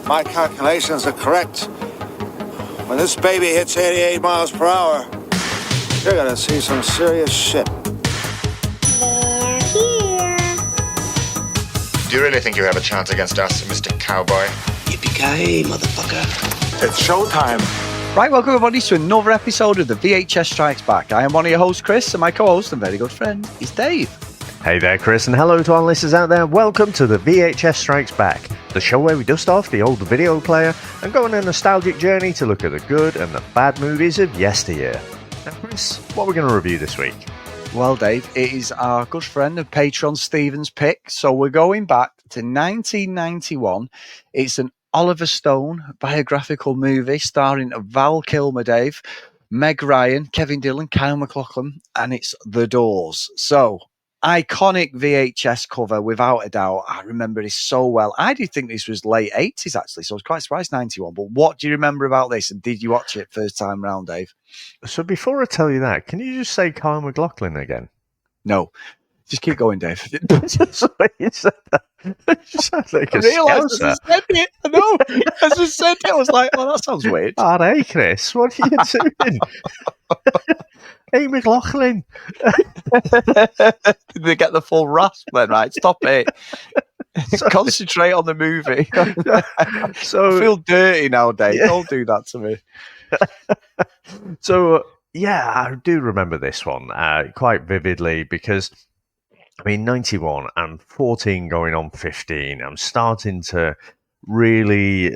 my calculations are correct, when this baby hits 88 miles per hour, you're gonna see some serious shit. They're here. Do you really think you have a chance against us, Mr. Cowboy? Yippee-ki-yay, motherfucker. It's showtime. Right, welcome everybody to another episode of the VHS Strikes Back. I am one of your hosts, Chris, and my co-host and very good friend is Dave. Hey there, Chris, and hello to our listeners out there. Welcome to the VHS Strikes Back, the show where we dust off the old video player and go on a nostalgic journey to look at the good and the bad movies of yesteryear. Now, Chris, what are we going to review this week? Well, Dave, it is our good friend and patron Stephen's pick, so we're going back to 1991. It's an Oliver Stone biographical movie starring Val Kilmer, Dave, Meg Ryan, Kevin Dillon, Kyle MacLachlan, and it's The Doors. So, iconic VHS cover, without a doubt. I remember this so well. I did think this was late 80s, actually, so I was quite surprised, 91. But what do you remember about this, and did you watch it first time round, Dave? So before I tell you that, can you just say Kyle MacLachlan again? No. Just keep going, Dave. Just the way you said that. It just sounds like a I realised as I scouser. said it. I know. As I said it, I was like, oh, that sounds weird. Oh, hey, Chris, what are you doing? Hey, McLaughlin. Did they get the full rasp then? Right, stop it. Concentrate on the movie. So I feel dirty now, Dave. Yeah. Don't do that to me. So, yeah, I do remember this one quite vividly because, I mean, 91, I'm 14 going on 15. I'm starting to really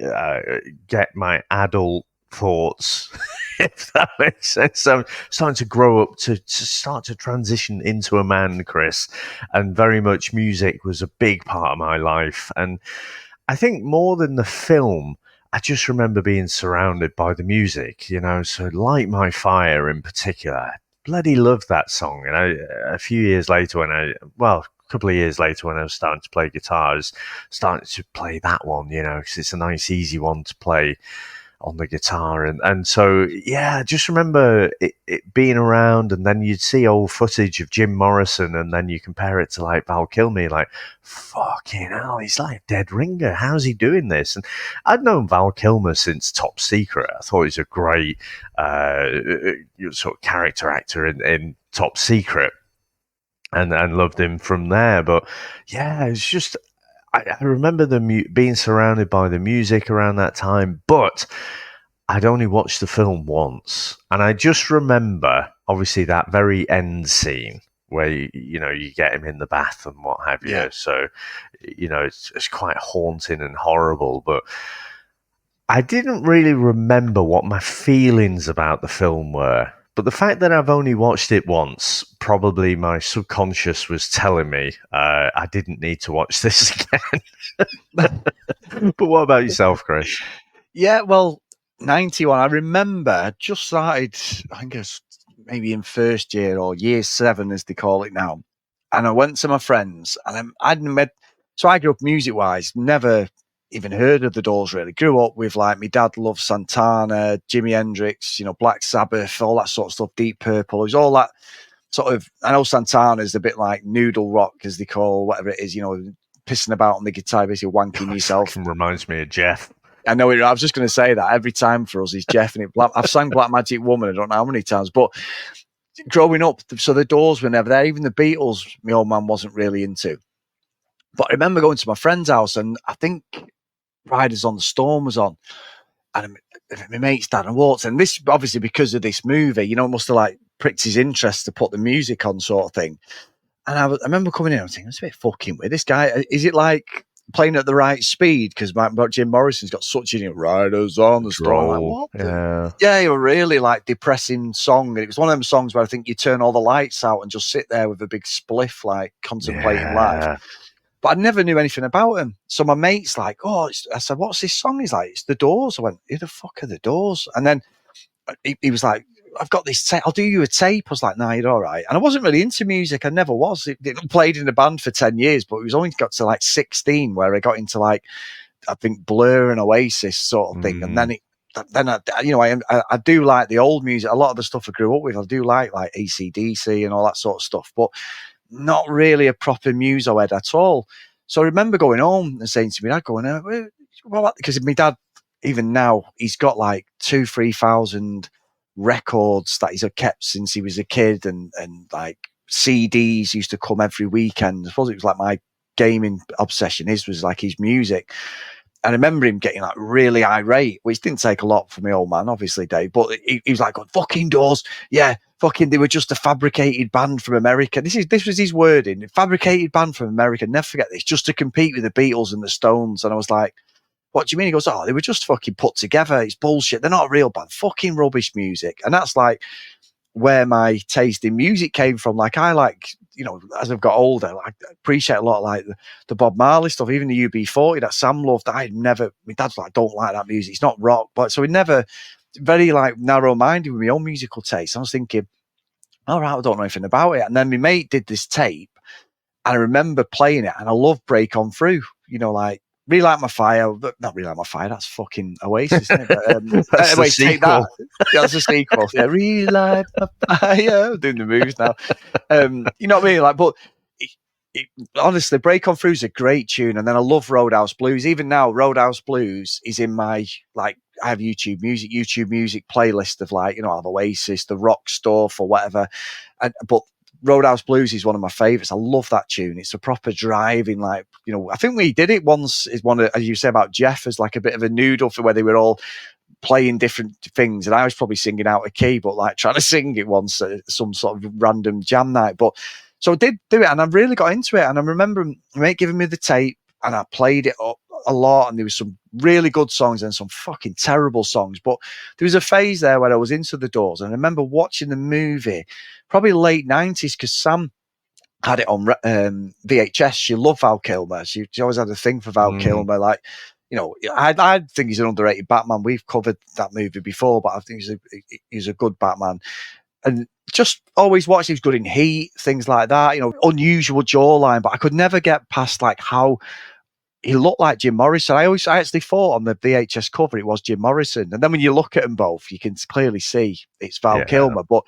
get my adult thoughts, if that makes sense. I'm starting to grow up to start to transition into a man, Chris, and very much music was a big part of my life. And I think more than the film, I just remember being surrounded by the music, you know, so Light My Fire in particular. I bloody loved that song. And a few years later a couple of years later when I was starting to play guitar, I was starting to play that one, you know, because it's a nice, easy one to play on the guitar. And so, yeah, I just remember it being around, and then you'd see old footage of Jim Morrison, and then you compare it to like Val Kilmer, like, fucking hell, he's like a dead ringer. How's he doing this? And I'd known Val Kilmer since Top Secret. I thought he was a great sort of character actor in Top Secret, and loved him from there. But yeah, it's just, I remember being surrounded by the music around that time, but I'd only watched the film once. And I just remember, obviously, that very end scene where, you get him in the bath and what have you. Yeah. So, it's quite haunting and horrible. But I didn't really remember what my feelings about the film were. But the fact that I've only watched it once, probably my subconscious was telling me I didn't need to watch this again. But what about yourself, Chris? Yeah, well, 91, I remember I just started, I think it was maybe in first year or year 7, as they call it now. And I went to my friends, and so I grew up music-wise, never even heard of the Doors really. Grew up with, like, my dad loved Santana, Jimi Hendrix, Black Sabbath, all that sort of stuff, Deep Purple. It was all that sort of, I know Santana's a bit like noodle rock, as they call whatever it is, pissing about on the guitar, basically wanking yourself. It reminds me of Jeff. I know it. I was just going to say that every time for us is Jeff, and I've sang Black Magic Woman, I don't know how many times, but growing up, so the Doors were never there. Even the Beatles, my old man wasn't really into. But I remember going to my friend's house, and I think Riders on the Storm was on, and my mate's dad and walked, and this obviously because of this movie, must have like pricked his interest to put the music on, sort of thing. And I remember coming in, I was thinking, it's a bit fucking weird. This guy, is it like playing at the right speed? Because Jim Morrison's got such Riders on the Storm. Like, what? Yeah, it was really like depressing song. And it was one of them songs where I think you turn all the lights out and just sit there with a big spliff, like contemplating life. But I never knew anything about him. So my mate's like, I said, what's this song? He's like, it's The Doors. I went, who the fuck are The Doors? And then he was like, I've got this tape. I'll do you a tape. I was like, nah, you're all right. And I wasn't really into music. I never was. It played in a band for 10 years, but it was only got to like 16 where I got into like, I think Blur and Oasis sort of thing. And then I do like the old music. A lot of the stuff I grew up with, I do like AC/DC and all that sort of stuff. But not really a proper muso head at all. So I remember going home and saying to me, Dad, going, well, because my dad, even now, he's got like 2,000-3,000 records that he's kept since he was a kid, and like CDs used to come every weekend. I suppose it was like my gaming obsession. His was like his music. And I remember him getting like really irate, which didn't take a lot for my old man, obviously, Dave. But he was like, "Fucking Doors, yeah, fucking, they were just a fabricated band from America." This was his wording: fabricated band from America. Never forget this, just to compete with the Beatles and the Stones. And I was like, "What do you mean?" He goes, "Oh, they were just fucking put together. It's bullshit. They're not a real band. Fucking rubbish music." And that's like where my taste in music came from. Like, I like, you know, as I've got older, like, I appreciate a lot like the Bob Marley stuff, even the UB40 that Sam loved. My dad's like, "Don't like that music. It's not rock." But so we never, very like narrow minded with my own musical taste. I was thinking, all right, I don't know anything about it. And then my mate did this tape, and I remember playing it, and I love Break On Through, you know, like, Really Like My Fire, not Really Like My Fire, that's fucking Oasis, isn't it? But, that's anyway, the take that. Yeah, that's a sequel. Yeah, Really Like My Fire. I'm doing the moves now. You know what I mean? Like, but honestly, Break On Through is a great tune. And then I love Roadhouse Blues. Even now, Roadhouse Blues is in my, like, I have YouTube music playlist of, like, you know, I have Oasis, the rock stuff or whatever. But Roadhouse Blues is one of my favourites. I love that tune. It's a proper driving, like, you know, I think we did it once, is one of, as you say about Jeff, as like a bit of a noodle for where they were all playing different things. And I was probably singing out of key, but like trying to sing it once at some sort of random jam night. But so I did do it, and I really got into it. And I remember mate giving me the tape, and I played it up a lot, and there was some really good songs and some fucking terrible songs. But there was a phase there where I was into the Doors, and I remember watching the movie probably late 90s, because Sam had it on VHS. She loved Val Kilmer. She always had a thing for Val Kilmer. Like, you know, I think he's an underrated Batman. We've covered that movie before, but I think he's a good Batman. And just always watched. He was good in Heat, things like that. You know, unusual jawline, but I could never get past like how he looked like Jim Morrison. I actually thought on the VHS cover it was Jim Morrison, and then when you look at them both, you can clearly see it's Val Kilmer. But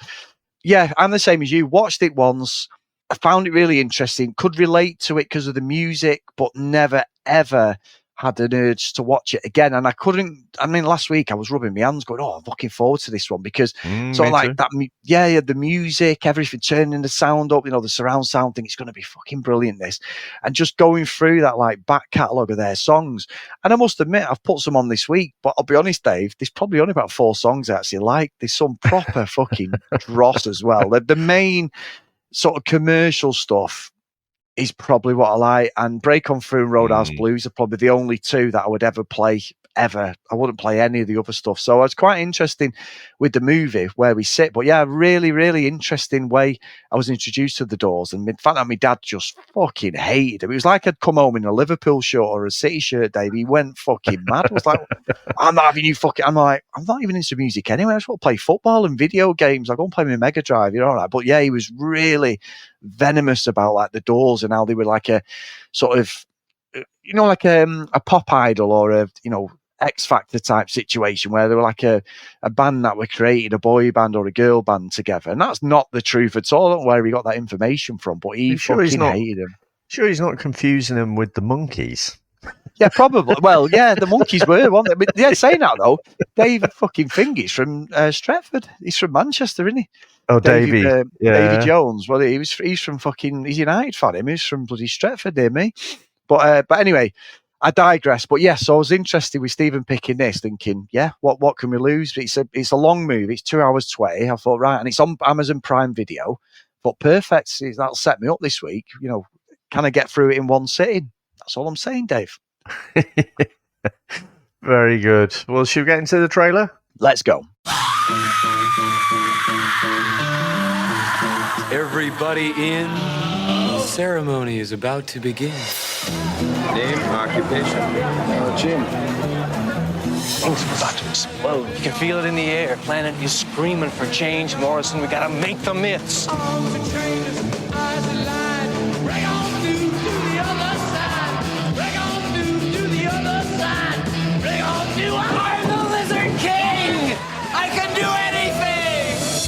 yeah, I'm the same as you. Watched it once. I found it really interesting. Could relate to it because of the music, but never, ever had an urge to watch it again. And I couldn't, I mean, last week I was rubbing my hands going, oh, I'm looking forward to this one, because sort of like too. That, yeah, the music, everything, turning the sound up, you know, the surround sound thing, it's going to be fucking brilliant, this. And just going through that like back catalogue of their songs. And I must admit, I've put some on this week, but I'll be honest, Dave, there's probably only about 4 songs I actually like. There's some proper fucking dross as well. The main sort of commercial stuff is probably what I like, and Break On Through and Roadhouse Blues are probably the only 2 that I would ever play, ever. I wouldn't play any of the other stuff. So it's quite interesting with the movie where we sit. But yeah, really, really interesting way I was introduced to the Doors. And in fact, that my dad just fucking hated it. It was like I'd come home in a Liverpool shirt or a City shirt, Dave. He went fucking mad. I was like, I'm not having you fucking... I'm like, I'm not even into music anyway. I just want to play football and video games. I go and play my Mega Drive, you know, right? But yeah, he was really venomous about like the Doors and how they were like a sort of, you know, like a pop idol or a, you know, X Factor type situation where they were like a band that were created, a boy band or a girl band together. And that's not the truth at all. I don't know where he got that information from, but he fucking hated him. Sure he's not confusing him with the Monkees? Yeah, probably. Well, yeah, the Monkees were, weren't they? But yeah, saying that though, David fucking Finge's from Stretford. He's from Manchester, isn't he? Oh, Davy. Davy Jones. Well, he's from fucking, he's United fan. Him. He's from bloody Stretford, dear me. But anyway, I digress. But yes, so I was interested with Stephen picking this, thinking, yeah, what can we lose? It's a long movie. It's 2 hours 20. I thought, right, and it's on Amazon Prime Video. But perfect. That'll set me up this week. You know, can I get through it in one sitting? That's all I'm saying, Dave. Very good. Well, should we get into the trailer? Let's go. Everybody in. The ceremony is about to begin. Name, occupation. Jim. Things are about to explode. You can feel it in the air. Planet is screaming for change, Morrison. We gotta make the myths.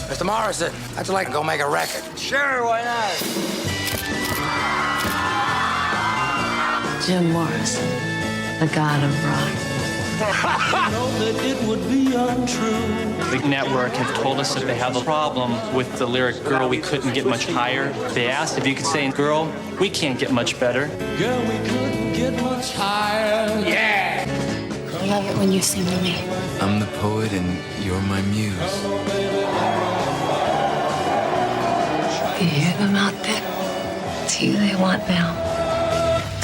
Mr. Morrison, I'd like to go make a record. Sure, why not? Jim Morrison, the god of rock. The network have told us that they have a problem with the lyric, girl, we couldn't get much higher. They asked if you could say, girl, we can't get much better. Girl, we couldn't get much higher. Yeah! I love it when you sing to me. I'm the poet and you're my muse. You hear them out there? It's you they want now.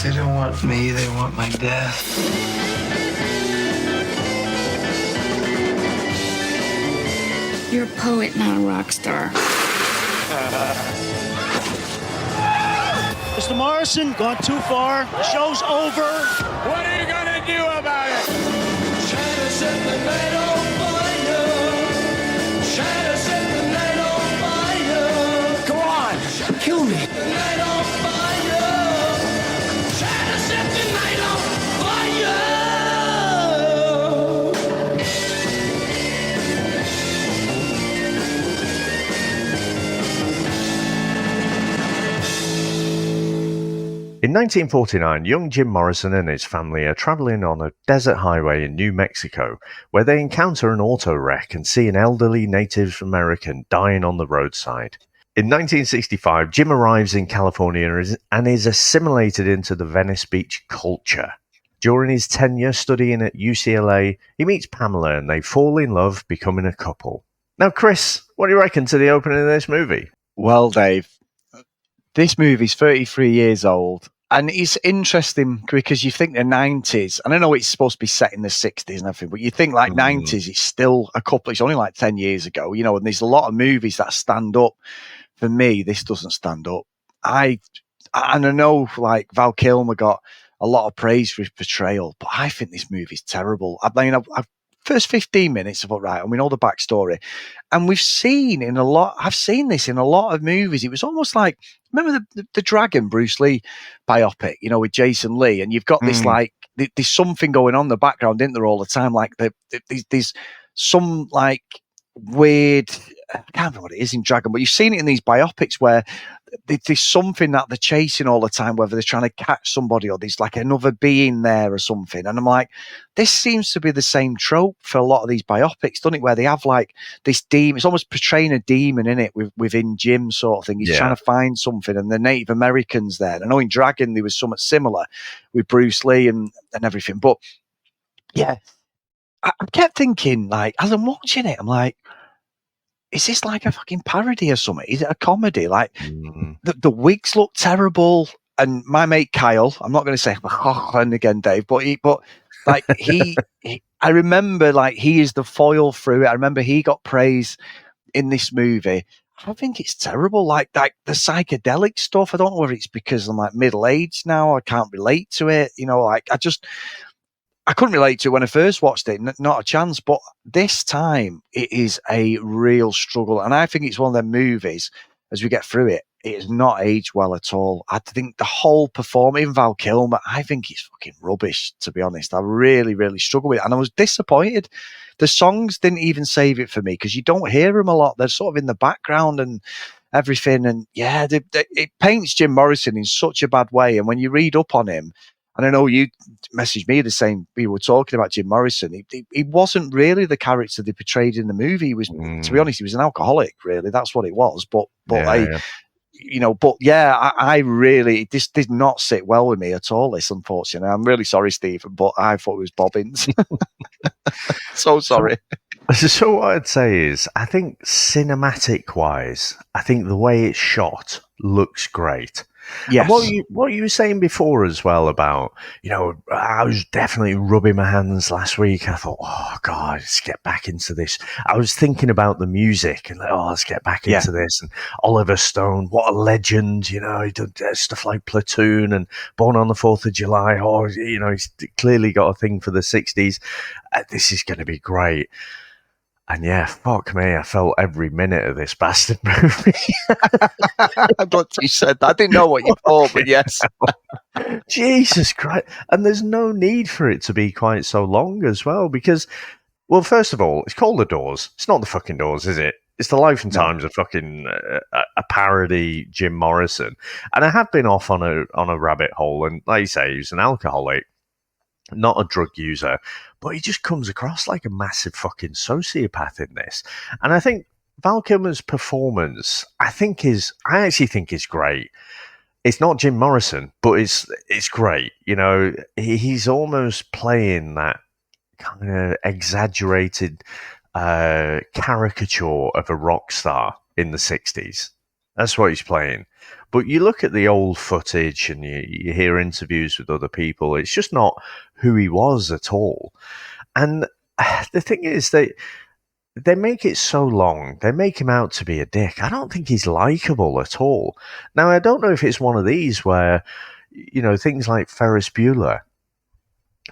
They don't want me, they want my death. You're a poet, not a rock star. Mr. Morrison, gone too far. The show's over. What are you gonna do about it? Try to set the night on fire. Try to set the night on fire. Go on, kill me. The night on fire. Try to set the night on fire. In 1949, young Jim Morrison and his family are traveling on a desert highway in New Mexico, where they encounter an auto wreck and see an elderly Native American dying on the roadside. In 1965, Jim arrives in California and is assimilated into the Venice Beach culture. During his tenure studying at UCLA, he meets Pamela and they fall in love, becoming a couple. Now, Chris, what do you reckon to the opening of this movie? Well, Dave, this movie's 33 years old, and it's interesting because you think the 90s, and I know it's supposed to be set in the 60s and everything, but you think like 90s, it's still it's only like 10 years ago, and there's a lot of movies that stand up. For me, this doesn't stand up. And I know like Val Kilmer got a lot of praise for his portrayal, but I think this movie's terrible. I mean, I've first 15 minutes, I thought, right, we know the backstory. And I've seen this in a lot of movies. It was almost like, remember the Dragon Bruce Lee biopic, with Jason Lee, and you've got this like, there's something going on in the background, isn't there, all the time? Like there's some like weird, I can't remember what it is in Dragon, but you've seen it in these biopics where there's something that they're chasing all the time, whether they're trying to catch somebody or there's like another being there or something. And I'm like, this seems to be the same trope for a lot of these biopics, doesn't it? Where they have like this demon, it's almost portraying a demon in it within Jim sort of thing. He's trying to find something, and the Native Americans there. And I know in Dragon there was something similar with Bruce Lee and everything. But yeah, I kept thinking, like, as I'm watching it, I'm like, is this like a fucking parody or something? Is it a comedy? Like, the wigs look terrible. And my mate Kyle, I'm not going to say and again, Dave, but like I remember like he is the foil through it. I remember he got praise in this movie. I think it's terrible. Like the psychedelic stuff. I don't know whether it's because I'm like middle aged now. I can't relate to it. Like I couldn't relate to it when I first watched it, not a chance. But this time, it is a real struggle. And I think it's one of them movies, as we get through it, it has not aged well at all. I think the whole performance, even Val Kilmer, I think he's fucking rubbish, to be honest. I really, really struggle with it. And I was disappointed. The songs didn't even save it for me because you don't hear them a lot. They're sort of in the background and everything. And yeah, it paints Jim Morrison in such a bad way. And when you read up on him, and I know you messaged me the same. We were talking about Jim Morrison. He wasn't really the character they portrayed in the movie. He was, to be honest, he was an alcoholic. Really, that's what it was. But I really, this did not sit well with me at all. This, unfortunately, I'm really sorry, Stephen, but I thought it was bobbins. So sorry. So what I'd say is, I think cinematic-wise, I think the way it's shot looks great. Yes. And what you were saying before as well about, I was definitely rubbing my hands last week. I thought, oh God, let's get back into this. I was thinking about the music and let's get back into this. And Oliver Stone, what a legend, he did stuff like Platoon and Born on the 4th of July. He's clearly got a thing for the 60s. This is going to be great. And yeah, fuck me, I felt every minute of this bastard movie. I'm glad you said that. I didn't know what you thought, but yes. Jesus Christ. And there's no need for it to be quite so long as well, because, well, first of all, it's called The Doors. It's not the fucking Doors, is it? It's the life and times of fucking a parody Jim Morrison. And I have been off on a rabbit hole, and like you say, he was an alcoholic. not a drug user, but he just comes across like a massive fucking sociopath in this. And I think Val Kilmer's performance, I actually think is great. It's not Jim Morrison, but it's great. You know, he's almost playing that kind of exaggerated caricature of a rock star in the 60s. That's what he's playing. But you look at the old footage and you hear interviews with other people, it's just not who he was at all. And the thing is that they make it so long, they make him out to be a dick. I don't think he's likable at all. Now, I don't know if it's one of these where, you know, things like Ferris Bueller,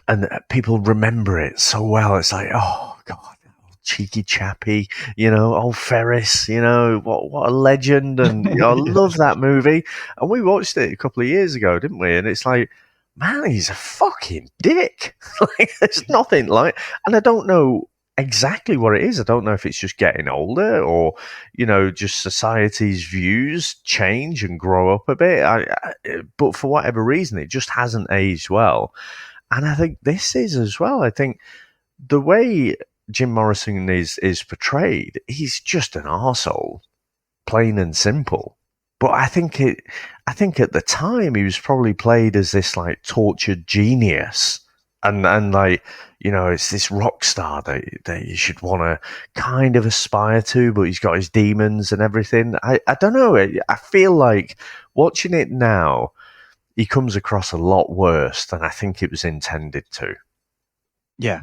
and people remember it so well. It's like, oh, God, cheeky chappy, you know, old Ferris, you know, what a legend. And you know, I love that movie. And we watched it a couple of years ago, didn't we? And it's like, man, he's a fucking dick. Like, there's nothing like, and I don't know exactly what it is. I don't know if it's just getting older or, you know, just society's views change and grow up a bit. But for whatever reason, it just hasn't aged well. And I think this is as well. I think the way Jim Morrison is portrayed, he's just an arsehole, plain and simple. But I think at the time he was probably played as this like tortured genius, and like, you know, it's this rock star that you should want to kind of aspire to, but he's got his demons and everything. I don't know. I feel like watching it now, he comes across a lot worse than I think it was intended to. Yeah.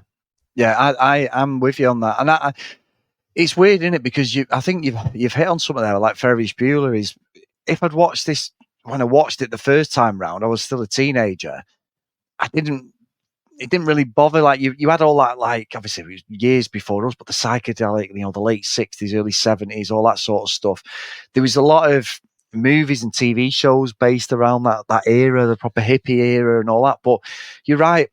I am with you on that, and it's weird, isn't it? Because I think you've hit on something there. Like Ferris Bueller is. If I'd watched this when I watched it the first time round, I was still a teenager. It didn't really bother. Like you had all that, like obviously it was years before us, but the psychedelic, you know, the late 60s, early 70s, all that sort of stuff. There was a lot of movies and TV shows based around that era, the proper hippie era and all that. But you're right.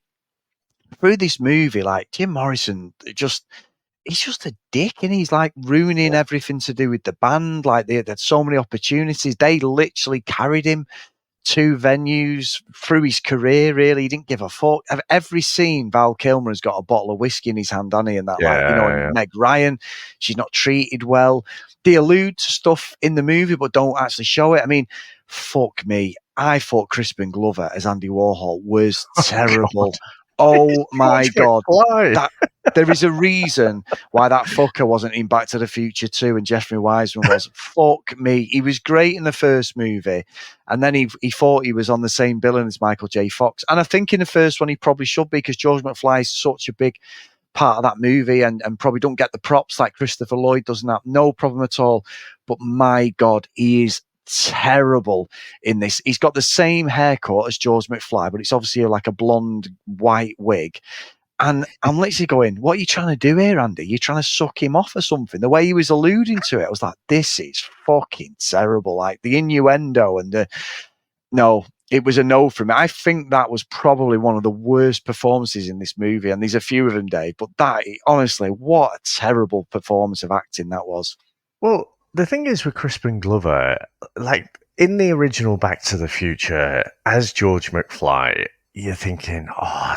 Through this movie, like Jim Morrison, he's just a dick, and he's like ruining everything to do with the band. Like they had so many opportunities. They literally carried him to venues through his career. Really, he didn't give a fuck. Every scene, Val Kilmer has got a bottle of whiskey in his hand, hasn't he? And that, and Meg Ryan, she's not treated well. They allude to stuff in the movie, but don't actually show it. I mean, fuck me. I thought Crispin Glover as Andy Warhol was terrible. Oh my God. There is a reason why that fucker wasn't in Back to the Future 2 and Jeffrey Wiseman was. Fuck me. He was great in the first movie, and then he thought he was on the same billing as Michael J. Fox. And I think in the first one he probably should be, because George McFly is such a big part of that movie and probably don't get the props like Christopher Lloyd doesn't have. No problem at all. But my God, he is terrible in this. He's got the same haircut as George McFly, but it's obviously like a blonde white wig. And I'm literally going, what are you trying to do here, Andy? You're trying to suck him off or something. The way he was alluding to it, I was like, this is fucking terrible. Like the innuendo and no, it was a no for me. I think that was probably one of the worst performances in this movie. And there's a few of them, Dave, but that, honestly, what a terrible performance of acting that was. Well, the thing is with Crispin Glover, like in the original Back to the Future, as George McFly, you're thinking, oh,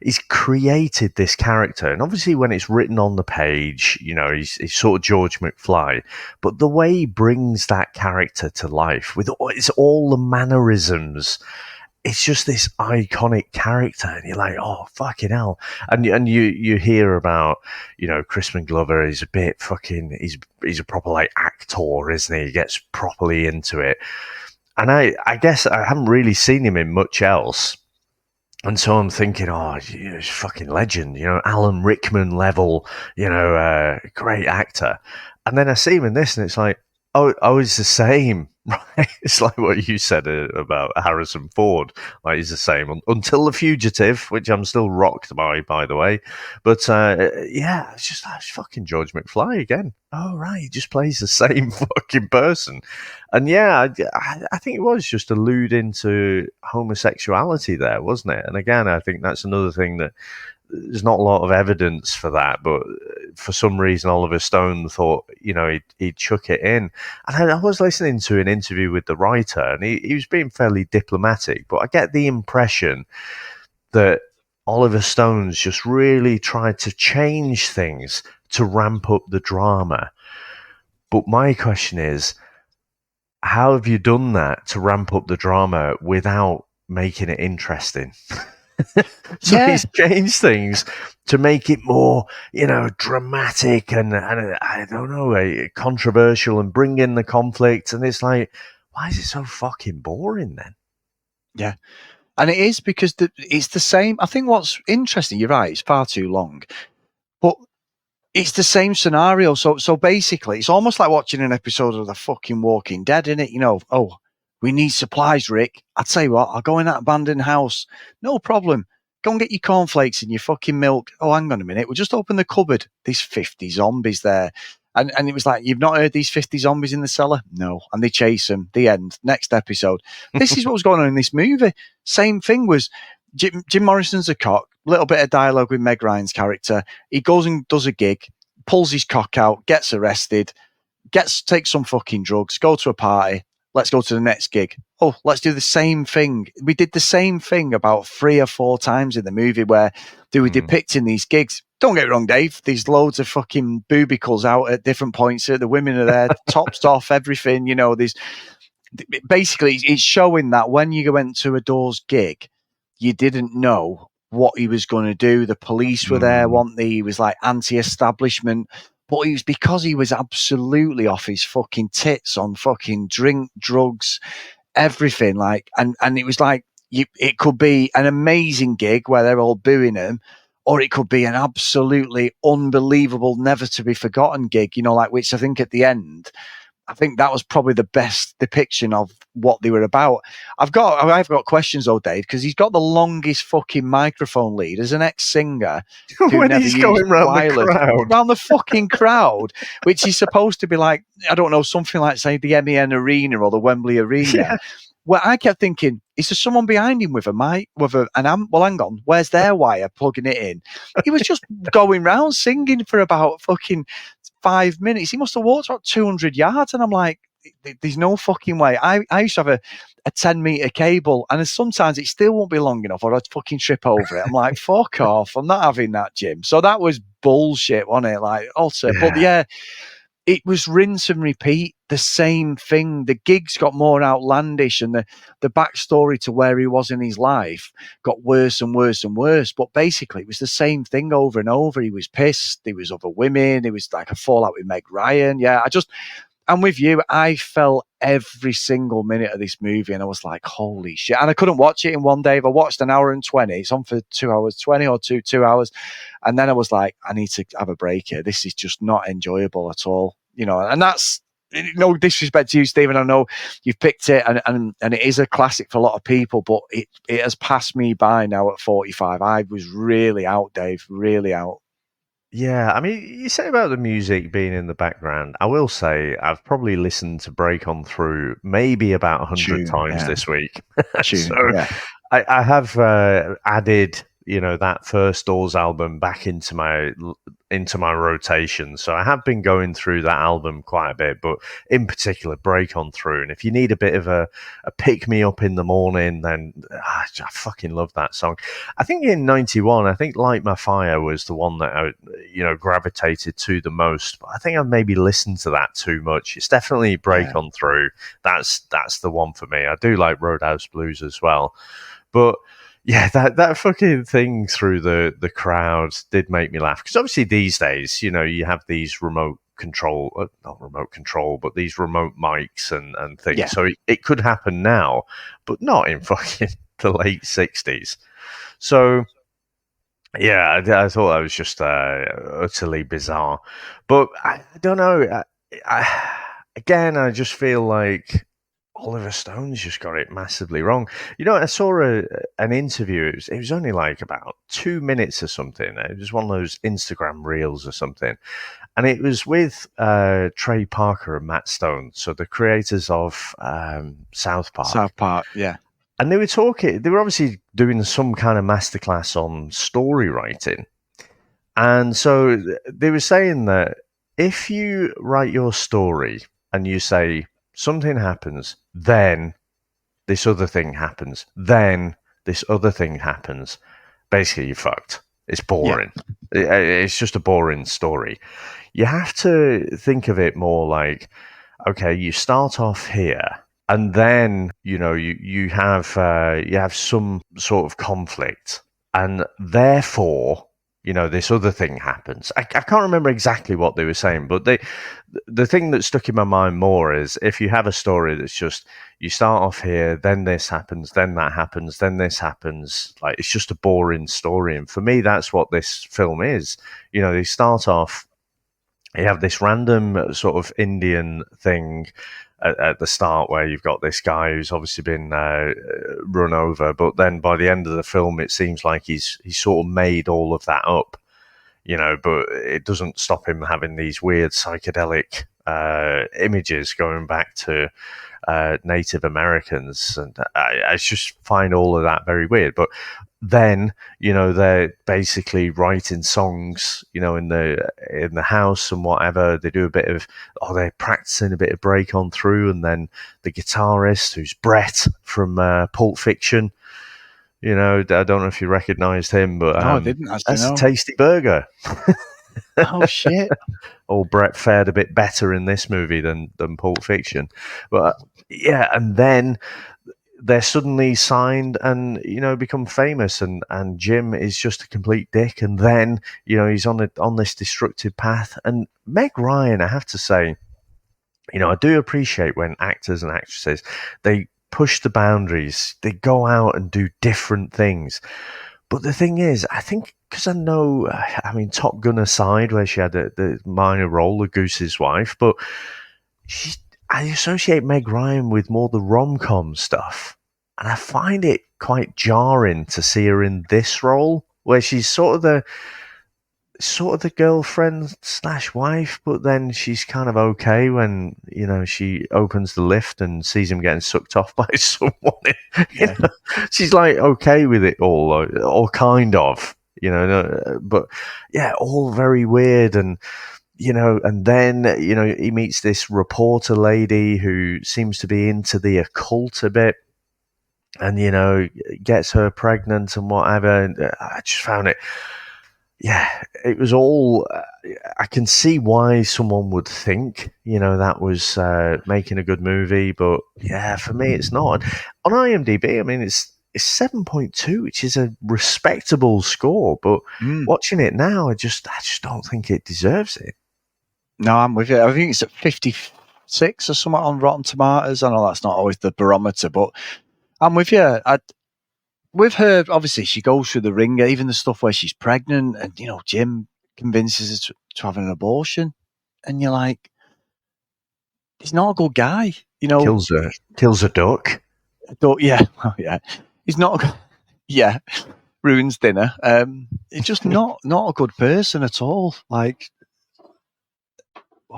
he's created this character. And obviously when it's written on the page, you know, he's sort of George McFly. But the way he brings that character to life, it's all the mannerisms, it's just this iconic character. And you're like, oh, fucking hell. And you hear about, you know, Crispin Glover is a bit fucking, he's a proper like actor, isn't he? He gets properly into it. And I guess I haven't really seen him in much else. And so I'm thinking, oh, he's a fucking legend, you know, Alan Rickman level, you know, great actor. And then I see him in this and it's like, oh, he's the same, right? It's like what you said about Harrison Ford. Like he's the same until The Fugitive, which I'm still rocked by the way. But yeah, it's fucking George McFly again. Oh, right, he just plays the same fucking person. And yeah, I think it was just alluding to homosexuality there, wasn't it? And again, I think that's another thing that there's not a lot of evidence for that, but for some reason Oliver Stone thought, you know, he'd chuck it in. And I was listening to an interview with the writer, and he was being fairly diplomatic, but I get the impression that Oliver Stone's just really tried to change things to ramp up the drama. But my question is, how have you done that to ramp up the drama without making it interesting? So he's changed things to make it more, dramatic and I don't know, controversial, and bring in the conflict. And it's like, why is it so fucking boring then? Yeah. And it is because it's the same. I think what's interesting, you're right, it's far too long. But it's the same scenario. So basically, it's almost like watching an episode of the fucking Walking Dead, innit? Oh, we need supplies, Rick. I'll tell you what, I'll go in that abandoned house. No problem. Go and get your cornflakes and your fucking milk. Oh, hang on a minute. We'll just open the cupboard. There's 50 zombies there. And it was like, you've not heard these 50 zombies in the cellar? No. And they chase them. The end. Next episode. This is what was going on in this movie. Same thing was Jim Morrison's a cock. Little bit of dialogue with Meg Ryan's character. He goes and does a gig, pulls his cock out, gets arrested, takes some fucking drugs, go to a party. Let's go to the next gig. Oh, let's do the same thing. We did the same thing about 3 or 4 times in the movie where they were depicting these gigs. Don't get me wrong, Dave. There's loads of fucking boobicles out at different points. The women are there, tops off, everything. There's basically, it's showing that when you went to a Doors gig, you didn't know what he was going to do. The police were there, he was like anti-establishment. But it was because he was absolutely off his fucking tits on fucking drink, drugs, everything. And it was like, it could be an amazing gig where they're all booing him, or it could be an absolutely unbelievable, never to be forgotten gig, which I think at the end, I think that was probably the best depiction of what they were about. I've got questions though, Dave, because he's got the longest fucking microphone lead as an ex-singer. When he's going around the fucking crowd, which is supposed to be like, I don't know, something like, say, the MEN Arena or the Wembley Arena. Yeah. Where I kept thinking, is there someone behind him with a mic, with an amp? Well, hang on, where's their wire plugging it in? He was just going round singing for about fucking 5 minutes. He must have walked about 200 yards, and I'm like, there's no fucking way. I used to have a 10-meter cable, and sometimes it still won't be long enough, or I'd fucking trip over it. I'm like, fuck off, I'm not having that, Jim. So that was bullshit, wasn't it? Like, also, but yeah, it was rinse and repeat, the same thing. The gigs got more outlandish, and the backstory to where he was in his life got worse and worse and worse. But basically, it was the same thing over and over. He was pissed. There was other women. It was like a fallout with Meg Ryan. Yeah, I'm with you. I felt every single minute of this movie, and I was like, holy shit. And I couldn't watch it in one day. I watched an hour and 20. It's on for 2 hours, 20 or 2 hours. And then I was like, I need to have a break here. This is just not enjoyable at all. And that's no disrespect to you, Stephen. I know you've picked it, and it is a classic for a lot of people, but it has passed me by now at 45. I was really out, Dave, really out. Yeah, I mean, you say about the music being in the background. I will say I've probably listened to Break On Through maybe about 100 times this week. I have added, that first Doors album back into my rotation. So I have been going through that album quite a bit, but in particular, Break On Through. And if you need a bit of a pick me up in the morning, then I fucking love that song. I think in 91, I think Light My Fire was the one that I, gravitated to the most. But I think I've maybe listened to that too much. It's definitely Break On Through. That's the one for me. I do like Roadhouse Blues as well. But yeah, that fucking thing through the crowd did make me laugh. Because obviously these days, you have these not remote control, but these remote mics and things. Yeah. So it could happen now, but not in fucking the late 60s. So, yeah, I thought that was just utterly bizarre. But I don't know. I just feel like Oliver Stone's just got it massively wrong. I saw an interview. It was only like about 2 minutes or something. It was one of those Instagram reels or something. And it was with Trey Parker and Matt Stone, so the creators of South Park. South Park, yeah. And they were obviously doing some kind of masterclass on story writing. And so they were saying that if you write your story and you say, something happens, then this other thing happens, then this other thing happens. basically you're fucked. It's boring. It's just a boring story. You have to think of it more like, okay, you start off here, and then you have some sort of conflict, and therefore this other thing happens. I can't remember exactly what they were saying, but the thing that stuck in my mind more is if you have a story that's just you start off here, then this happens, then that happens, then this happens. Like, it's just a boring story, and for me, that's what this film is. They start off. You have this random sort of Indian thing at the start where you've got this guy who's obviously been run over, but then by the end of the film, it seems like he's sort of made all of that up, but it doesn't stop him having these weird psychedelic images going back to Native Americans, and I just find all of that very weird. But then they're basically writing songs in the house and whatever. They do a bit of they're practicing a bit of Break On Through, and then the guitarist, who's Brett from Pulp Fiction, I don't know if you recognized him, but no, I didn't. That's a tasty burger. Oh shit. Old Brett fared a bit better in this movie than Pulp Fiction, but yeah, and then they're suddenly signed and become famous, and Jim is just a complete dick, and then he's on this destructive path. And Meg Ryan, I have to say, I do appreciate when actors and actresses, they push the boundaries, they go out and do different things. But the thing is, I think, because Top Gun aside, where she had the minor role of Goose's wife, but I associate Meg Ryan with more the rom-com stuff. And I find it quite jarring to see her in this role, where she's sort of the girlfriend / wife, but then she's kind of okay when she opens the lift and sees him getting sucked off by someone. She's like okay with it all, or kind of, but yeah, all very weird. And and then he meets this reporter lady who seems to be into the occult a bit, and gets her pregnant and whatever. And I just found it. Yeah, it was all. I can see why someone would think, that was making a good movie, but yeah, for me, it's not. On IMDb, I mean, it's 7.2, which is a respectable score. But watching it now, I just don't think it deserves it. No, I'm with you. I think it's at 56 or something on Rotten Tomatoes. I know that's not always the barometer, but I'm with you. With her, obviously, she goes through the ringer, even the stuff where she's pregnant, and Jim convinces her to have an abortion, and you're like, he's not a good guy. Kills a duck. Yeah, he's not. Yeah, ruins dinner. He's just not a good person at all. Like,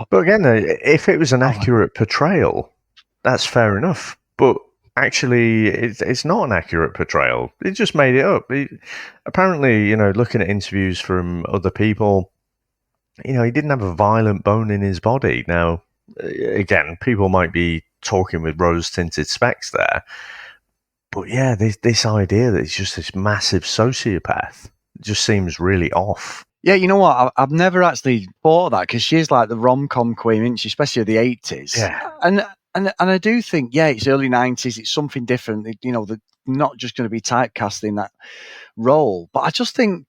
but again, if it was an accurate portrayal, that's fair enough. But actually, it's not an accurate portrayal. It just made it up. Apparently, looking at interviews from other people, he didn't have a violent bone in his body. Now, again, people might be talking with rose-tinted specs there. But yeah, this idea that he's just this massive sociopath just seems really off. Yeah, you know what? I've never actually thought of that, because she's like the rom-com queen, isn't she? Especially of the 80s. Yeah. And I do think, yeah, it's early 90s. It's something different. They're not just going to be typecast in that role. But I just think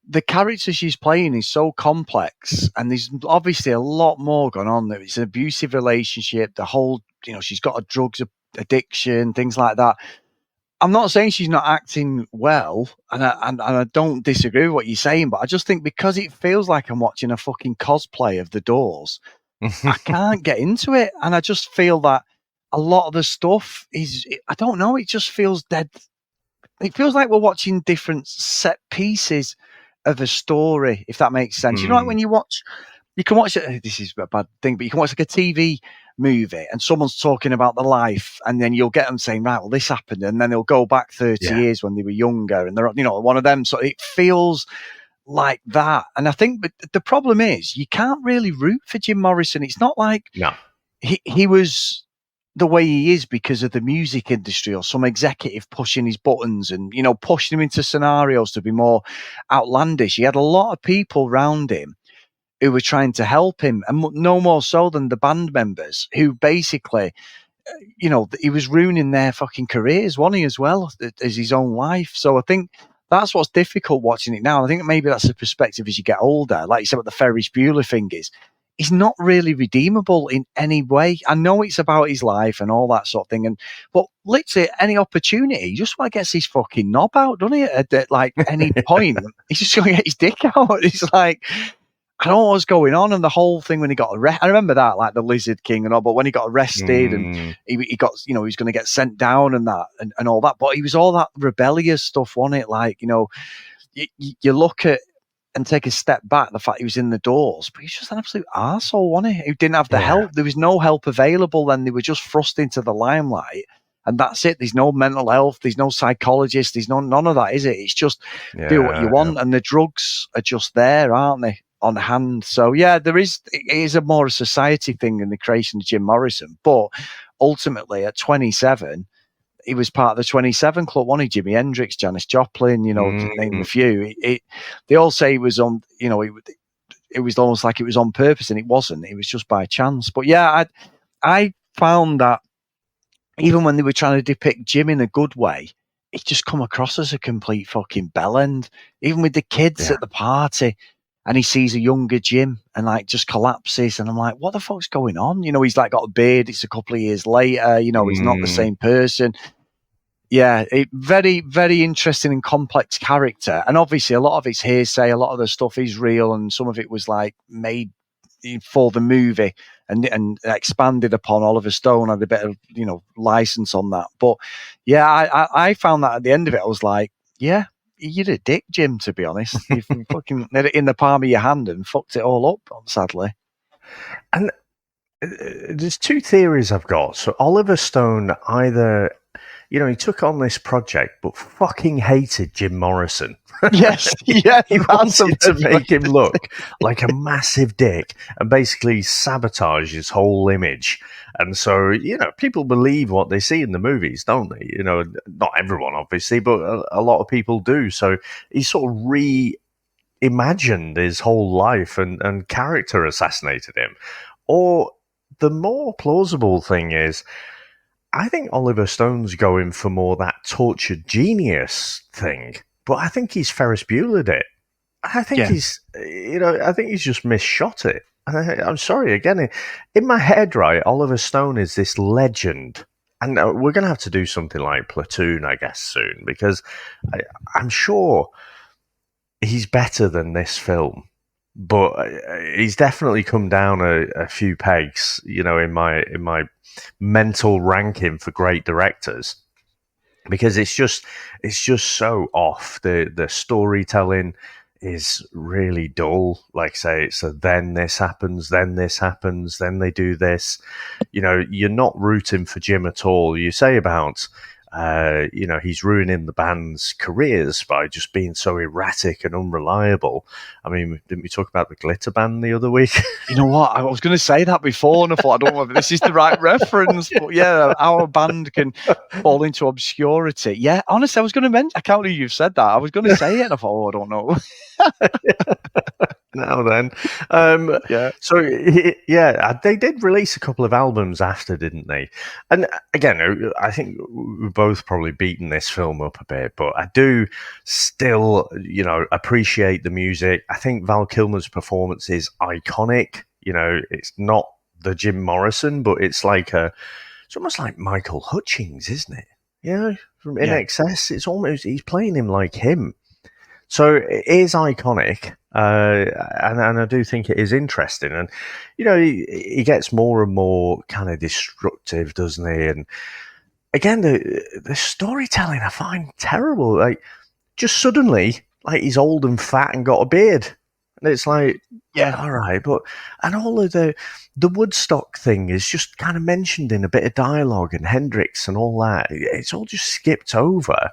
the character she's playing is so complex, and there's obviously a lot more going on there. It's an abusive relationship. The whole, she's got a drugs addiction, things like that. I'm not saying she's not acting well, and I don't disagree with what you're saying, but I just think because it feels like I'm watching a fucking cosplay of The Doors, I can't get into it. And I just feel that a lot of the stuff is, I don't know, it just feels dead. It feels like we're watching different set pieces of a story, if that makes sense. You know, like when you can watch it, this is a bad thing, but you can watch like a TV movie and someone's talking about the life, and then you'll get them saying, right, well, this happened, and then they'll go back 30 years when they were younger, and they're, one of them. So it feels like that. And I think, but the problem is you can't really root for Jim Morrison. It's not like he was the way he is because of the music industry or some executive pushing his buttons and, you know, pushing him into scenarios to be more outlandish. He had a lot of people around him who were trying to help him, and no more so than the band members who basically, you know, he was ruining their fucking careers, wasn't he, as well as his own life. So I think that's what's difficult watching it now. I think maybe that's the perspective as you get older. Like you said, what the Ferris Bueller thing is, he's not really redeemable in any way. I know it's about his life and all that sort of thing, but literally any opportunity, he just want to get his fucking knob out, doesn't he? At like any point, he's just going to get his dick out. It's like, I don't know what's going on, and the whole thing when he got arrested. I remember that, like the Lizard King and all. But when he got arrested and he got, you know, he was going to get sent down and that and all that. But he was all that rebellious stuff, wasn't it? Like, you know, you look at and take a step back, the fact he was in the Doors, but he's just an absolute arsehole, wasn't he? Who didn't have the help. There was no help available then. They were just thrust into the limelight. And that's it. There's no mental health. There's no psychologist. There's none of that, is it? It's just do what you want. And the drugs are just there, aren't they? On hand. So yeah, it is a more a society thing in the creation of Jim Morrison, but ultimately at 27 he was part of the 27 Club, wasn't he? Jimi Hendrix, Janis Joplin, you know, to name a few. They all say he was on, you know, it was almost like it was on purpose, and it wasn't. It was just by chance. But yeah, I found that even when they were trying to depict Jim in a good way, it just come across as a complete fucking bellend. Even with the kids at the party, and he sees a younger Jim and like just collapses. And I'm like, what the fuck's going on? You know, he's like got a beard. It's a couple of years later. You know, he's not the same person. Yeah, very, very interesting and complex character. And obviously a lot of it's hearsay. A lot of the stuff is real. And some of it was like made for the movie and expanded upon. Oliver Stone had a bit of, you know, license on that. But yeah, I found that at the end of it, I was like, yeah, you're a dick, Jim, to be honest. You fucking had it in the palm of your hand and fucked it all up, sadly. And there's two theories I've got. So Oliver Stone either, you know, he took on this project but fucking hated Jim Morrison. Yes, yeah, he wanted to make him look like a massive dick and basically sabotage his whole image. And so, you know, people believe what they see in the movies, don't they? You know, not everyone, obviously, but a lot of people do. So he sort of reimagined his whole life and character assassinated him. Or the more plausible thing is, I think Oliver Stone's going for more that tortured genius thing, but I think he's Ferris Bueller'd it. I think he's, you know, I think he's just misshot it. I'm sorry, again, in my head, right, Oliver Stone is this legend. And we're going to have to do something like Platoon, I guess, soon, because I'm sure he's better than this film. But he's definitely come down a few pegs, you know, in my mental ranking for great directors, because it's just so off. The storytelling is really dull. Like I say, so then this happens, then they do this. You know, you're not rooting for Jim at all. You say about, you know, he's ruining the band's careers by just being so erratic and unreliable. I mean, didn't we talk about the Glitter Band the other week? You know what? I was going to say that before, and I thought, I don't know if this is the right reference, but yeah, our band can fall into obscurity. Yeah, honestly, I was going to mention, I can't believe you've said that. I was going to say it, and I thought, oh, I don't know. Now then. So, yeah, they did release a couple of albums after, didn't they? And again, I think we've both probably beaten this film up a bit, but I do still, you know, appreciate the music. I think Val Kilmer's performance is iconic. You know, it's not the Jim Morrison, but it's almost like Michael Hutchings, isn't it? You know, from In Excess, it's almost, he's playing him like him. So it is iconic, and I do think it is interesting. And, you know, he gets more and more kind of destructive, doesn't he? And again, the storytelling I find terrible. Like, just suddenly, like, he's old and fat and got a beard. And it's like, yeah, all right. But, and all of the Woodstock thing is just kind of mentioned in a bit of dialogue, and Hendrix and all that. It's all just skipped over.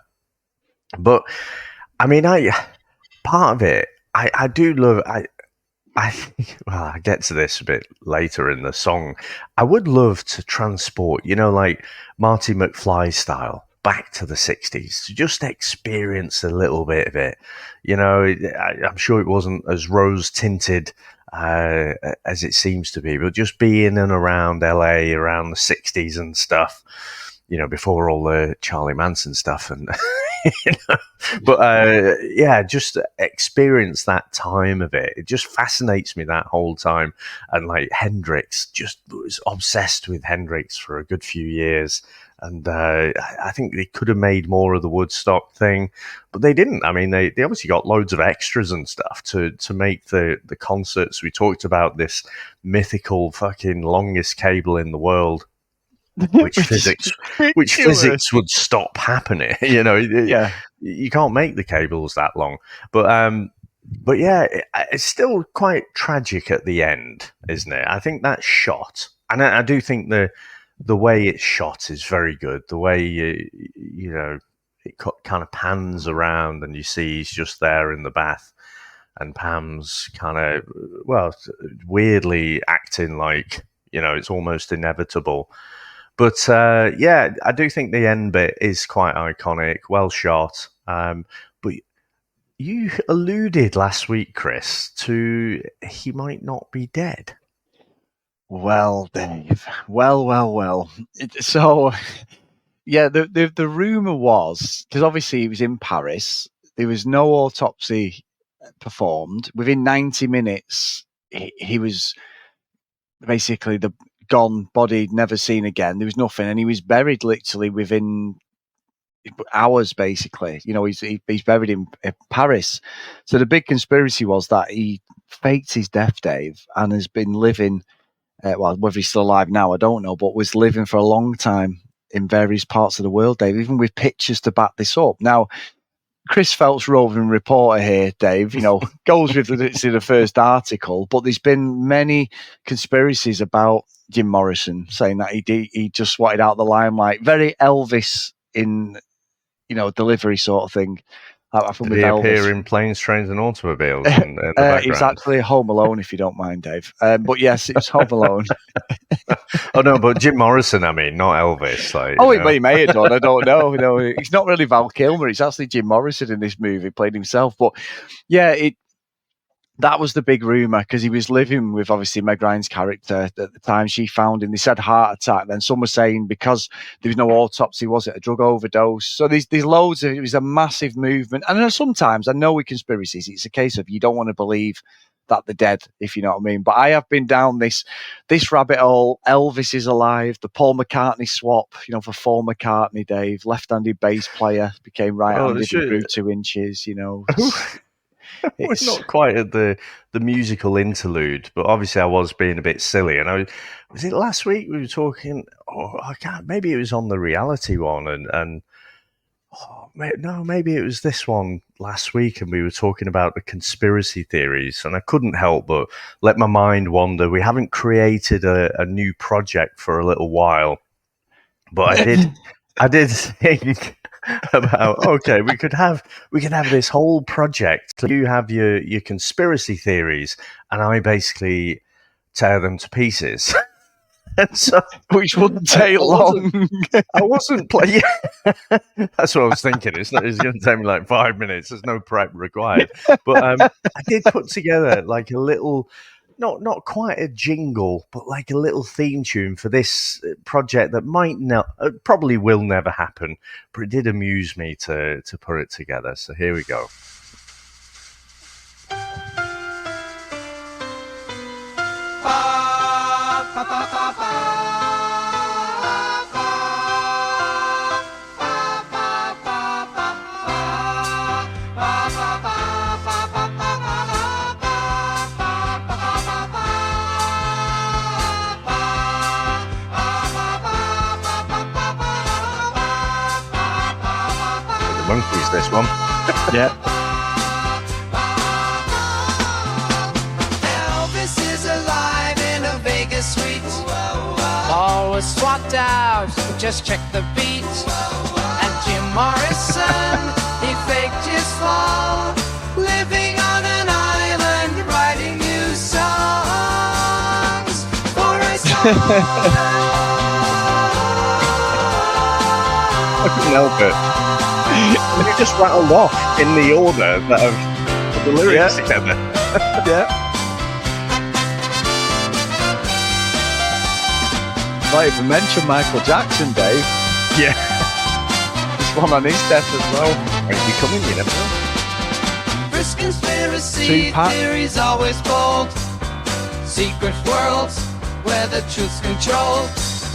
But, I mean, part of it, I do love, I think, well, I get to this a bit later in the song. I would love to transport, like Marty McFly style, back to the 60s to just experience a little bit of it. I'm sure it wasn't as rose tinted as it seems to be, but just being in and around LA around the 60s and stuff, before all the Charlie Manson stuff and. But just experience that time of it. It just fascinates me that whole time. And like Hendrix, just was obsessed with Hendrix for a good few years. And I think they could have made more of the Woodstock thing, but they didn't. I mean, they obviously got loads of extras and stuff to make the concerts. We talked about this mythical fucking longest cable in the world. Which physics would stop happening? You can't make the cables that long. But yeah, it's still quite tragic at the end, isn't it? I think that shot, and I do think the way it's shot is very good. The way it kind of pans around, and you see he's just there in the bath, and Pam's kind of weirdly acting like it's almost inevitable. But I do think the end bit is quite iconic, well shot. But you alluded last week, Chris, to he might not be dead. Well, Dave. Well. So, yeah, the rumor was, because obviously he was in Paris, there was no autopsy performed. Within 90 minutes, he was basically the gone, body never seen again. There was nothing, and he was buried literally within hours. Basically, he's buried in Paris. So the big conspiracy was that he faked his death, Dave, and has been living. Whether he's still alive now, I don't know, but was living for a long time in various parts of the world, Dave, even with pictures to back this up. Now, Chris Phelps, roving reporter here, Dave, goes with it's in the first article, but there's been many conspiracies about Jim Morrison saying that he just wanted out the limelight. Very Elvis in, delivery sort of thing. Did he appear in Planes, Trains and Automobiles in the background? Exactly, Home Alone, if you don't mind, Dave. But yes, it's Home Alone. Oh, no, but Jim Morrison, I mean, not Elvis. He may have done, I don't know. It's not really Val Kilmer, it's actually Jim Morrison in this movie, played himself. But yeah, that was the big rumour, because he was living with, obviously, Meg Ryan's character at the time. She found him. They said heart attack. Then some were saying because there was no autopsy, was it a drug overdose? So there's loads of, it was a massive movement. And sometimes, I know with conspiracies, it's a case of you don't want to believe that they're dead, if you know what I mean. But I have been down this rabbit hole. Elvis is alive. The Paul McCartney swap, for Paul McCartney, Dave, left-handed bass player, became right-handed, grew 2 inches, We're not quite at the musical interlude, but obviously I was being a bit silly. And was it last week we were talking? Maybe it was on the reality one, maybe it was this one last week, and we were talking about the conspiracy theories, and I couldn't help but let my mind wander. We haven't created a new project for a little while, but I did think about, okay, we could have this whole project. You have your conspiracy theories, and I basically tear them to pieces. And so, which wouldn't take long. I wasn't playing. That's what I was thinking. It's going to take me like 5 minutes. There's no prep required. But I did put together like a little, not quite a jingle, but like a little theme tune for this project that probably will never happen, but it did amuse me to put it together. So here we go. Monkeys, this one. Yeah. Elvis is alive in a Vegas suite. Paul was swapped out, just check the beat. And Jim Morrison, he faked his fall, living on an island, writing new songs. I couldn't help it. And it just rattled off in the order that I've put the lyrics together. Yeah. Not even mention Michael Jackson, Dave. Yeah. There's one on his death as well. When's he coming? You never know. First conspiracy theories always bold. Secret worlds where the truth's controlled.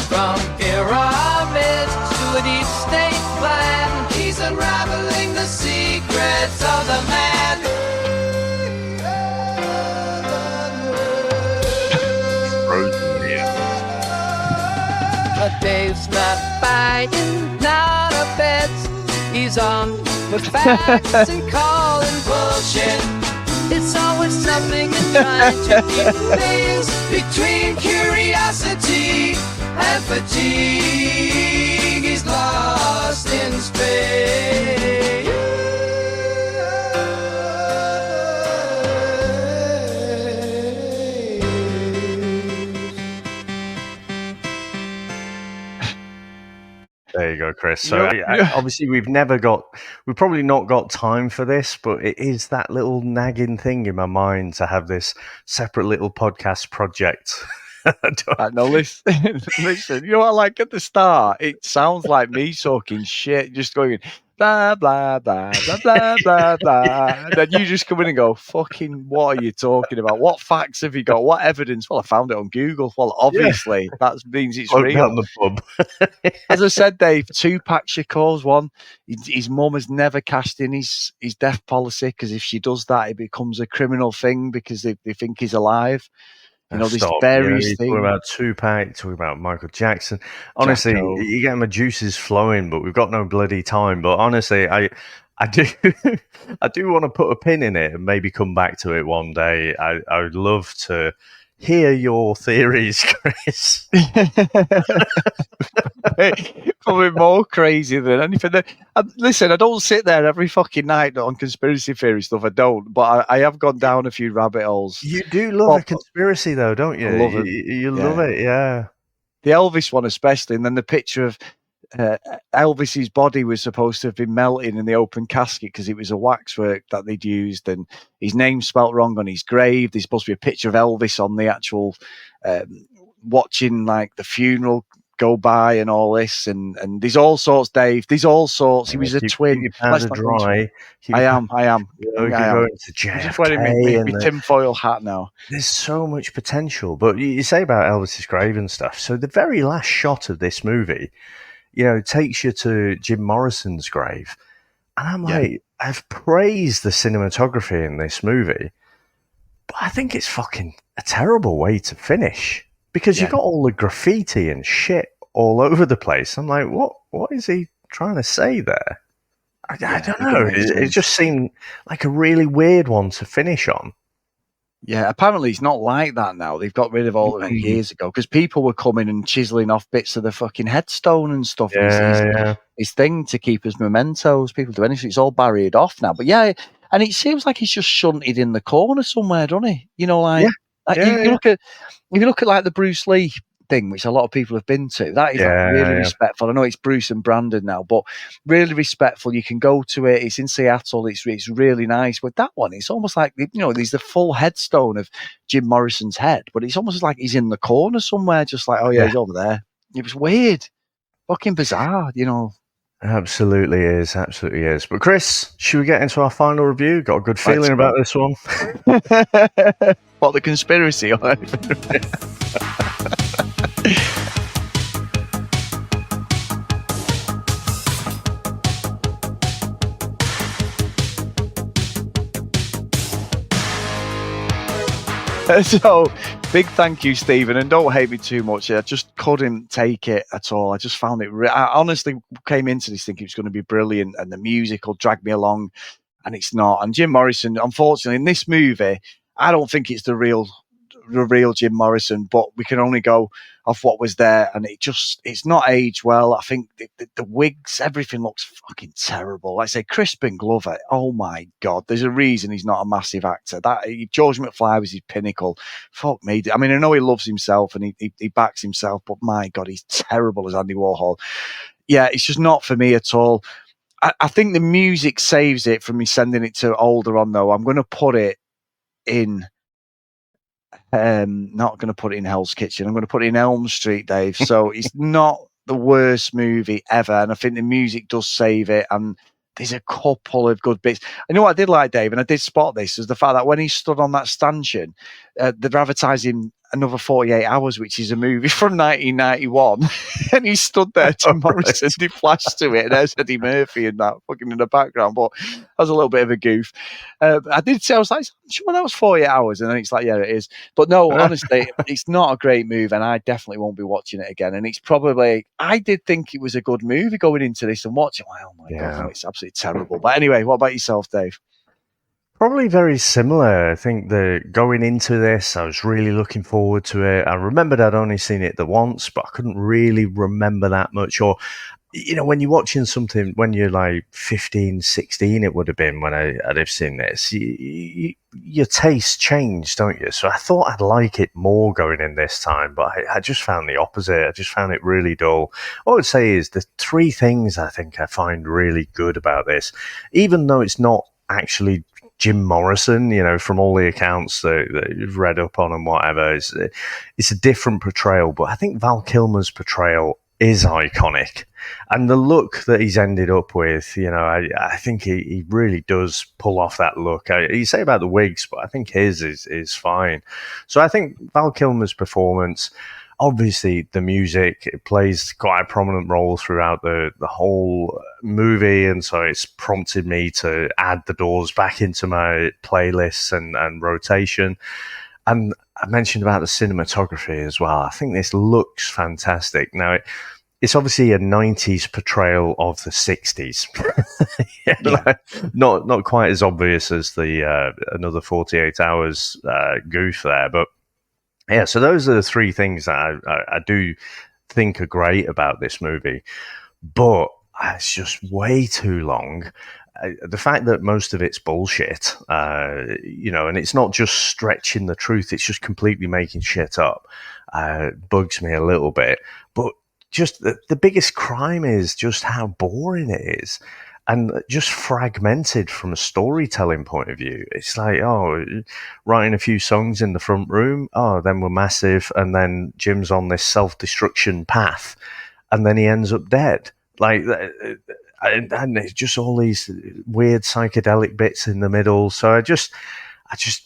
From pyramids to a deep state plan, he's unraveling the secrets of the man. Frozen here. But Dave's not buying, not a bet. He's on with facts and calling bullshit. It's always something and trying to keep things between curiosity and fatigue. He's lost in space. There you go, Chris. So obviously we've probably not got time for this, but it is that little nagging thing in my mind to have this separate little podcast project. No, listen, you know what I like at the start? It sounds like me talking shit, just going blah, blah, blah, blah, blah, blah, blah. And then you just come in and go, fucking, what are you talking about? What facts have you got? What evidence? Well, I found it on Google. Well, obviously, that means it's real. Down the pub. As I said, Dave, Tupac Shakur's one. His mum has never cashed in his death policy because if she does that, it becomes a criminal thing because they think he's alive. You know, these various things. Talking about Tupac, talking about Michael Jackson. Honestly, you get my juices flowing, but we've got no bloody time. But honestly, I do I do want to put a pin in it and maybe come back to it one day. I would love to hear your theories, Chris. Probably more crazy than anything. Listen, I don't sit there every fucking night on conspiracy theory stuff. I don't, but I have gone down a few rabbit holes. You do love a conspiracy, though, don't you? I love it. You love it, yeah. The Elvis one, especially, and then the picture of Elvis's body was supposed to have been melting in the open casket because it was a waxwork that they'd used, and his name spelt wrong on his grave. There's supposed to be a picture of Elvis on the actual watching like the funeral go by and all this, and there's all sorts, Dave. There's all sorts. He was a twin. Keep your powder dry. I am. You're going to JFK. I'm just wearing my tinfoil hat now. There's so much potential. But you say about Elvis's grave and stuff. So the very last shot of this movie, you know, takes you to Jim Morrison's grave. And I'm like, I've praised the cinematography in this movie, but I think it's fucking a terrible way to finish because you've got all the graffiti and shit all over the place. I'm like, what is he trying to say there? I don't know. It just seemed like a really weird one to finish on. Yeah, apparently it's not like that now. They've got rid of all of it years ago because people were coming and chiseling off bits of the fucking headstone and stuff. His thing to keep as mementos. People do anything. It's all barriered off now. But yeah, and it seems like he's just shunted in the corner somewhere, doesn't he? You know, like, you look at if you look at like the Bruce Lee thing, which a lot of people have been to, that is really respectful. I know it's Bruce and Brandon now, but really respectful. You can go to it. It's in Seattle. It's really nice. But that one, it's almost like, you know, there's the full headstone of Jim Morrison's head, but it's almost like he's in the corner somewhere, just like, he's over there. It was weird, fucking bizarre, you know. Absolutely is. But Chris, should we get into our final review? Got a good feeling about this one. What, the conspiracy? So, big thank you, Stephen, and don't hate me too much. I just couldn't take it at all. I just found it. I honestly came into this thinking it was going to be brilliant, and the music will drag me along, and it's not. And Jim Morrison, unfortunately, in this movie, I don't think it's the real Jim Morrison. But we can only go of what was there, and it's not aged well. I think the wigs, everything looks fucking terrible. Like I say, Crispin Glover, oh my God, there's a reason he's not a massive actor. George McFly was his pinnacle. Fuck me. I mean, I know he loves himself and he backs himself, but my God, he's terrible as Andy Warhol. Yeah, it's just not for me at all. I think the music saves it from me sending it to older on, though. I'm going to put it in... not going to put it in Hell's Kitchen. I'm going to put it in Elm Street, Dave. So it's not the worst movie ever, and I think the music does save it. And there's a couple of good bits. You know what I did like, Dave, and I did spot this, is the fact that when he stood on that stanchion, they're advertising Another 48 Hours, which is a movie from 1991, and he stood there. Jim Morrison, he flashed to it, and there's Eddie Murphy and that fucking in the background. But that was a little bit of a goof. I did say, I was like, I'm sure that was 48 Hours, and then it's like, yeah, it is. But no, honestly, it's not a great move, and I definitely won't be watching it again. And it's probably, I did think it was a good movie going into this and watching. Oh my God, no, it's absolutely terrible. But anyway, what about yourself, Dave? Probably very similar. I think going into this, I was really looking forward to it. I remembered I'd only seen it the once, but I couldn't really remember that much. Or, you know, when you're watching something, when you're like 15, 16, it would have been when I'd have seen this, your tastes change, don't you? So I thought I'd like it more going in this time, but I just found the opposite. I just found it really dull. What I would say is the three things I think I find really good about this, even though it's not actually Jim Morrison, you know, from all the accounts that you've read up on and whatever, it's a different portrayal. But I think Val Kilmer's portrayal is iconic, and the look that he's ended up with, you know, I think he really does pull off that look. You say about the wigs, but I think his is fine. So I think Val Kilmer's performance, obviously the music, it plays quite a prominent role throughout the whole movie, and so it's prompted me to add The Doors back into my playlists and rotation. And I mentioned about the cinematography as well. I think this looks fantastic. Now, it's obviously a 90s portrayal of the 60s. Not quite as obvious as the Another 48 Hours goof there, but yeah, so those are the three things that I do think are great about this movie. But it's just way too long. The fact that most of it's bullshit, you know, and it's not just stretching the truth, it's just completely making shit up, bugs me a little bit. But just the biggest crime is just how boring it is. And just fragmented from a storytelling point of view. It's like, writing a few songs in the front room. Then we're massive. And then Jim's on this self-destruction path. And then he ends up dead. Like, and it's just all these weird psychedelic bits in the middle. So I just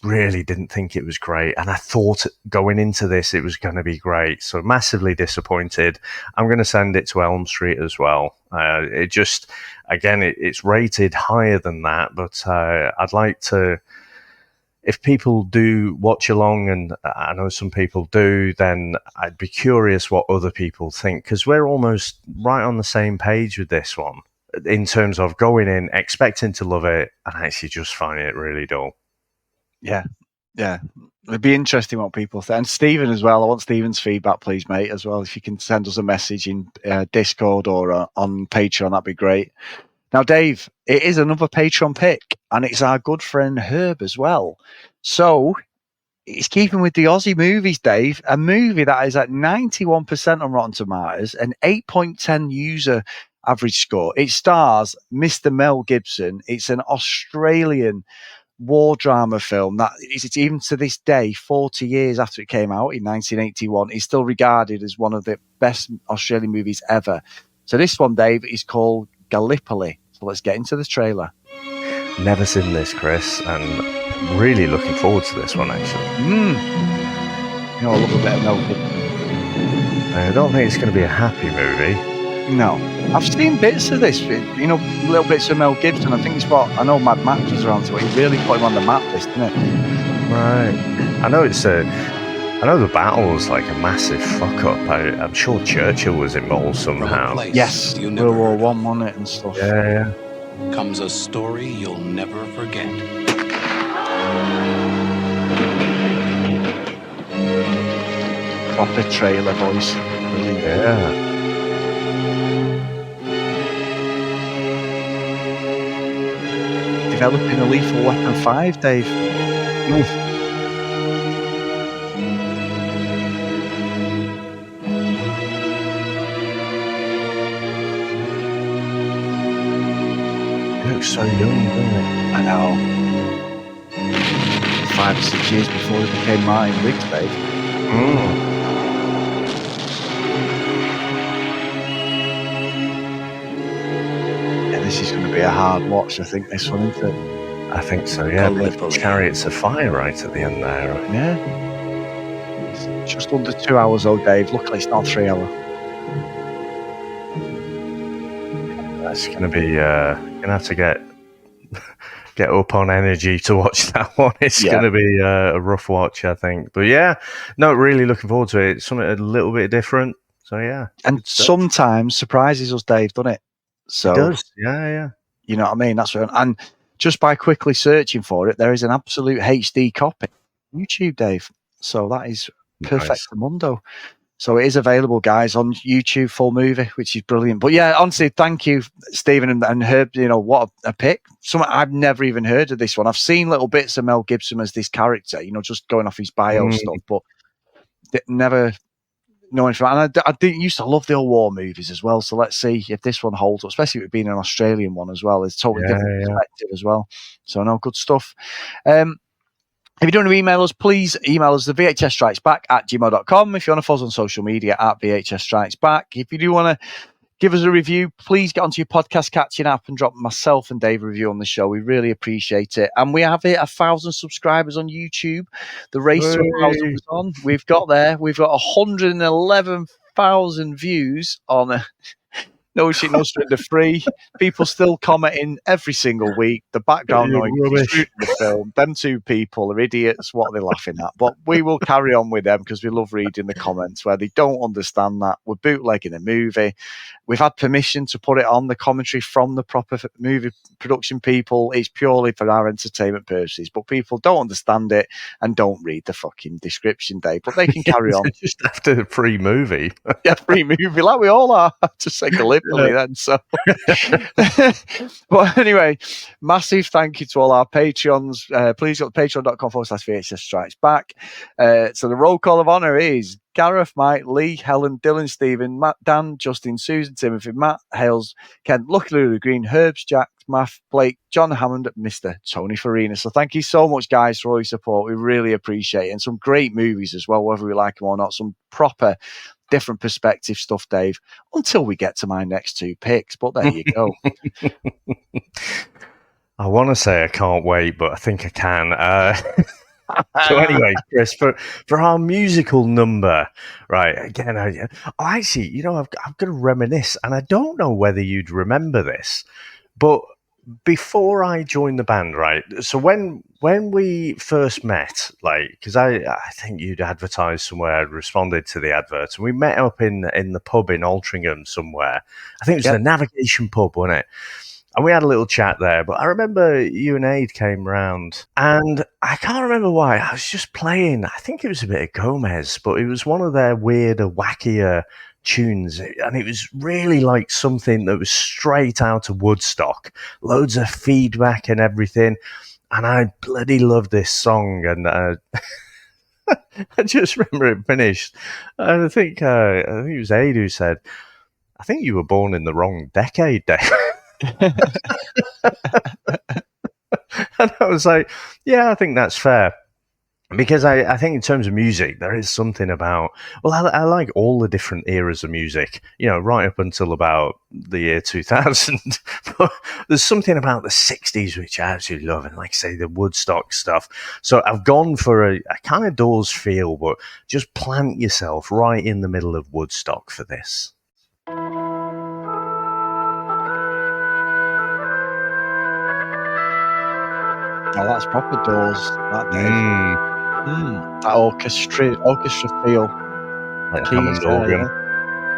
really didn't think it was great. And I thought going into this, it was going to be great. So massively disappointed. I'm going to send it to Elm Street as well. It just, again, it's rated higher than that, but I'd like to, if people do watch along, and I know some people do, then I'd be curious what other people think, because we're almost right on the same page with this one in terms of going in, expecting to love it, and actually just finding it really dull. Yeah. It'd be interesting what people think. And Stephen as well. I want Stephen's feedback, please, mate, as well. If you can send us a message in Discord or on Patreon, that'd be great. Now, Dave, it is another Patreon pick, and it's our good friend Herb as well. So it's keeping with the Aussie movies, Dave. A movie that is at 91% on Rotten Tomatoes, an 8.10 user average score. It stars Mr. Mel Gibson. It's an Australian war drama film that is, even to this day, 40 years after it came out in 1981, is still regarded as one of the best Australian movies ever. So this one, Dave, is called Gallipoli. So let's get into the trailer. Never seen this, Chris, and really looking forward to this one, actually. You know, I love a bit of Mel Gibson. I don't think it's going to be a happy movie. No. I've seen bits of this, you know, little bits of Mel Gibson. I think it's what, I know Mad Max was around to it. He really put him on the map list, didn't it? Right. I know the battle's like a massive fuck up. I'm sure Churchill was involved somehow. Yes, World War One, wasn't it, and stuff. Yeah. Comes a story you'll never forget. proper trailer voice. Brilliant. Yeah. Developing a Lethal Weapon 5, Dave. It looks so young, doesn't it? I know. 5 or 6 years before he became Martin Riggs, Dave. Yeah, this is going to be a hard watch, I think, this one, isn't it? I think so, yeah. Chariots of Fire right at the end there. Yeah. It's just under 2 hours, though, Dave. Luckily, it's not 3 hours. That's going to be, going to have to get up on energy to watch that one. It's going to be a rough watch, I think. But yeah, no, really looking forward to it. It's something a little bit different. So yeah. And sometimes surprises us, Dave, doesn't it? So, it does. Yeah. You know what I mean? That's what, and just by quickly searching for it, there is an absolute HD copy on YouTube, Dave. So that is perfect for Mundo. So it is available, guys, on YouTube, full movie, which is brilliant. But yeah, honestly, thank you, Stephen and Herb. You know, what a pick. I've never even heard of this one. I've seen little bits of Mel Gibson as this character, you know, just going off his bio stuff, but never know anything. And I used to love the old war movies as well. So let's see if this one holds up, especially with it being an Australian one as well. It's totally different perspective as well. So no, good stuff. If you don't want to email us, please email us the vhsstrikesback@gmail.com. If you want to follow us on social media @VHSStrikesBack. If you do want to give us a review, please get onto your podcast catching app and drop myself and Dave a review on the show. We really appreciate it. And we have 1,000 subscribers on YouTube. The race to 1,000 is on. We've got there. We've got 111,000 views on No Shit, No Surrender free. People still commenting every single week. The background noise is the film. Them two people are idiots. What are they laughing at? But we will carry on with them because we love reading the comments where they don't understand that we're bootlegging a movie. We've had permission to put it on the commentary from the proper movie production people. It's purely for our entertainment purposes. But people don't understand it and don't read the fucking description, Dave. But they can carry on. Just after the free movie. Yeah, free movie, like we all are. To say Gallipoli then. So, but anyway, massive thank you to all our Patreons. Please go to patreon.com/VHS Strikes Back. So the roll call of honour is Gareth, Mike, Lee, Helen, Dylan, Stephen, Matt, Dan, Justin, Susan, Timothy, Matt, Hales, Ken, Lucky Lulu Green, Herbs, Jack, Math, Blake, John Hammond, Mr. Tony Farina. So thank you so much, guys, for all your support. We really appreciate it. And some great movies as well, whether we like them or not. Some proper different perspective stuff, Dave, until we get to my next two picks. But there you go. I want to say I can't wait, but I think I can. So anyway, Chris, for our musical number, right, again, actually, you know, I'm going to reminisce, and I don't know whether you'd remember this, but before I joined the band, right, so when we first met, like, because I think you'd advertised somewhere, I'd responded to the advert, and we met up in the pub in Altrincham somewhere. I think it was the Navigation pub, wasn't it? And we had a little chat there, but I remember you and Aid came round, and I can't remember why. I was just playing, I think it was a bit of Gomez, but it was one of their weirder, wackier tunes, and it was really like something that was straight out of Woodstock. Loads of feedback and everything, and I bloody loved this song, and I just remember it finished. And I think it was Aid who said, I think you were born in the wrong decade, Dave. And I was like, yeah, I think that's fair. Because I think in terms of music, there is something about, well, I like all the different eras of music, you know, right up until about the year 2000. But there's something about the 60s which I absolutely love, and like I say, the Woodstock stuff. So I've gone for a kind of Doors feel, but just plant yourself right in the middle of Woodstock for this. Oh, that's proper Doors, that Dave. That orchestra feel. Like Hammond organ.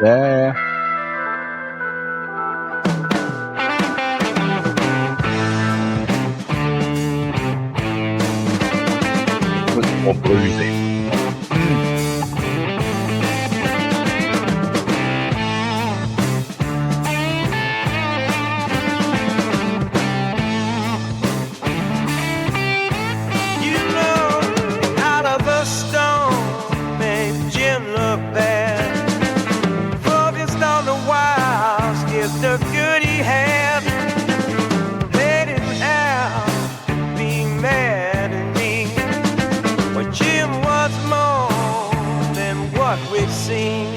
Yeah. It was more bluesy. what we've seen.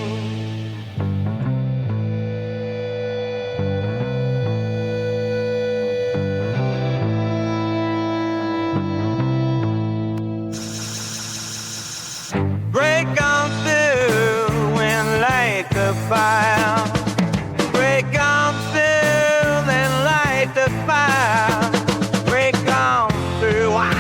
Break on through and light the fire. Break on through and light the fire. Break on through. Wow.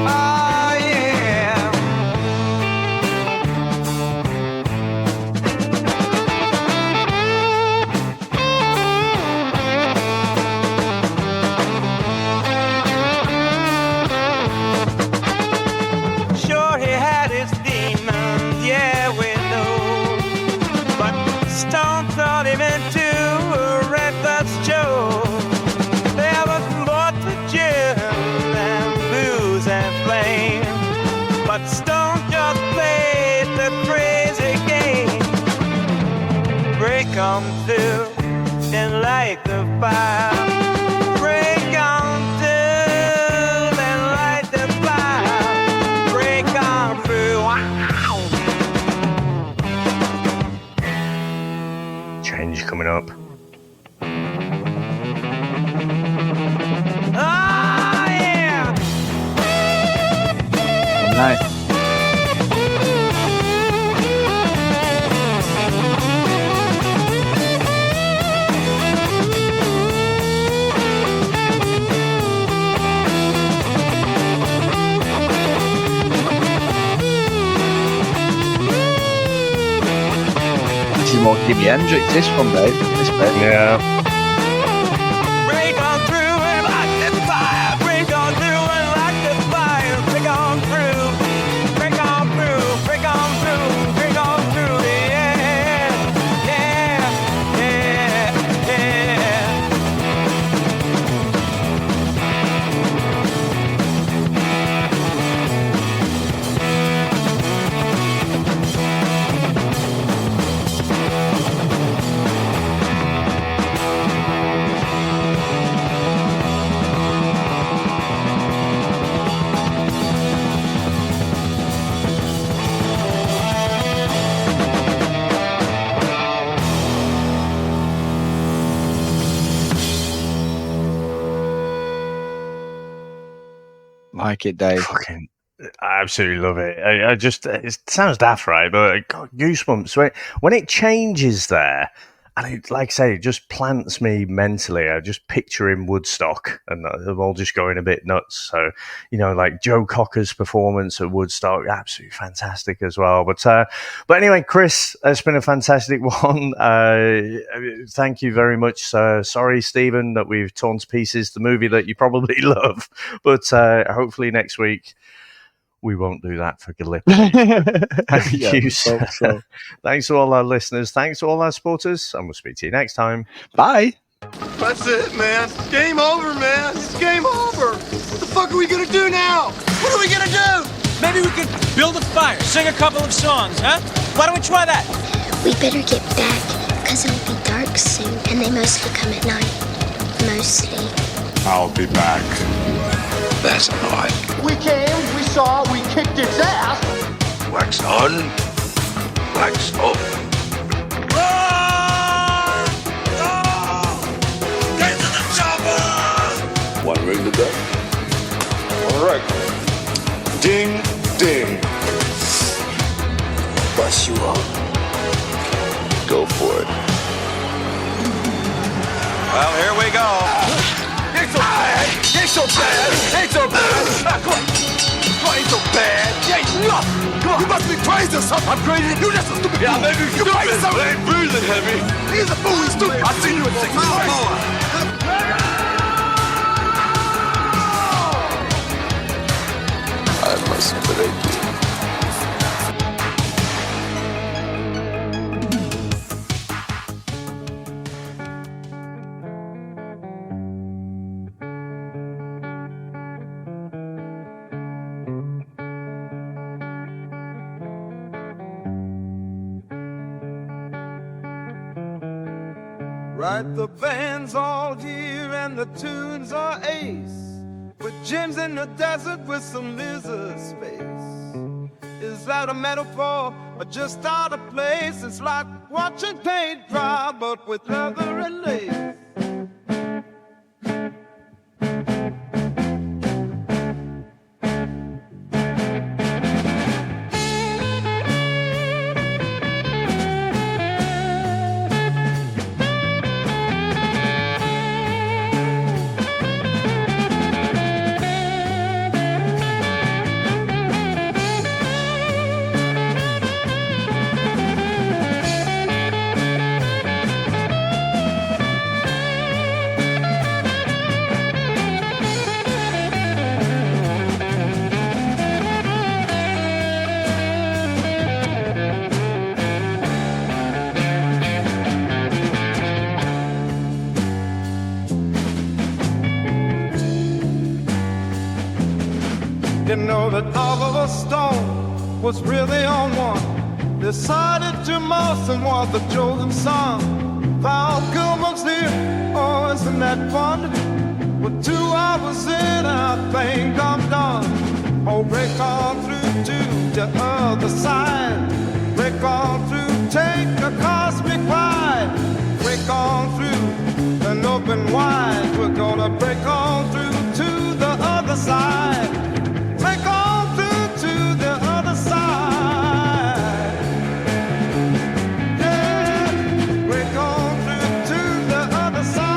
Oh yeah. Sure, he had his demons, yeah, we know. But Stone turned him into a reckless Joe. There was more to gin than booze and flame. But Stone just played the crazy game. Break on through and light the fire. Break on through and light the fire. Break on through. Wow. Change coming up. Oh yeah. Nice. This is more Jimi Hendrix, this one, Dave. This bit. Yeah. Break on through and light the fire. Break on through and light the fire. Break on through. Break on through. Break on through. Break on through. Yeah. Yeah. Yeah. Yeah. Like it, Dave. Fucking, I absolutely love it. I just, it sounds daft, right? But I got goosebumps when it changes there. And it, like I say, it just plants me mentally. I just picture in Woodstock and they're all just going a bit nuts. So, you know, like Joe Cocker's performance at Woodstock, absolutely fantastic as well. But anyway, Chris, it's been a fantastic one. Thank you very much. Sorry, Stephen, that we've torn to pieces the movie that you probably love. But hopefully next week, we won't do that for Gallipoli. Thank you. So. Thanks to all our listeners. Thanks to all our supporters. And we'll speak to you next time. Bye. That's it, man. Game over, man. It's game over. What the fuck are we gonna do now? What are we gonna do? Maybe we could build a fire, sing a couple of songs, huh? Why don't we try that? We better get back, because it'll be dark soon, and they mostly come at night. Mostly. I'll be back. That's odd. We came, we saw, we kicked its ass. Wax on, wax off. Get to the chopper! One ring to go. All right. Ding, ding. Bust you up. Go for it. Well, here we go. Ain't so bad. Ain't so bad. Ain't so bad. Come on. Come on, ain't so bad. You ain't nothing. Come on. You must be crazy or something. I'm crazy. You just a stupid fool. Maybe you stupid. Crazy something. I ain't breathing heavy. He's a fool. He's stupid. I seen you in 6 months. I must break you. Right, the band's all here and the tunes are ace. With Jim's in the desert with some lizard space. Is that a metaphor or just out of place? It's like watching paint dry but with leather and lace. You know that Oliver Stone was really on one. Decided Jim Morrison was the chosen son. Val Kilmer's here, oh, isn't that fun? With 2 hours in, our thing come done. Oh, break on through to the other side. Break on through, take a cosmic ride. Break on through and open wide. We're gonna break on through to the other side. Break on through to the other side. Yeah, break on through to the other side.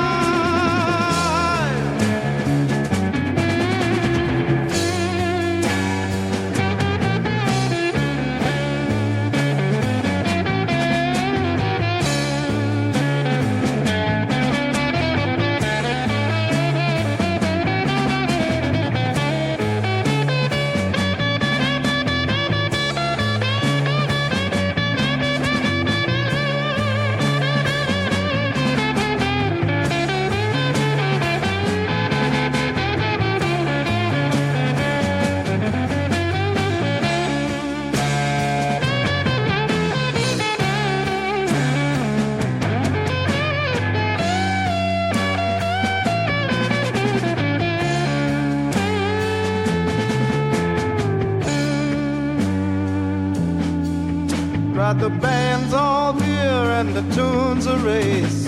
Right, the band's all here and the tunes are race.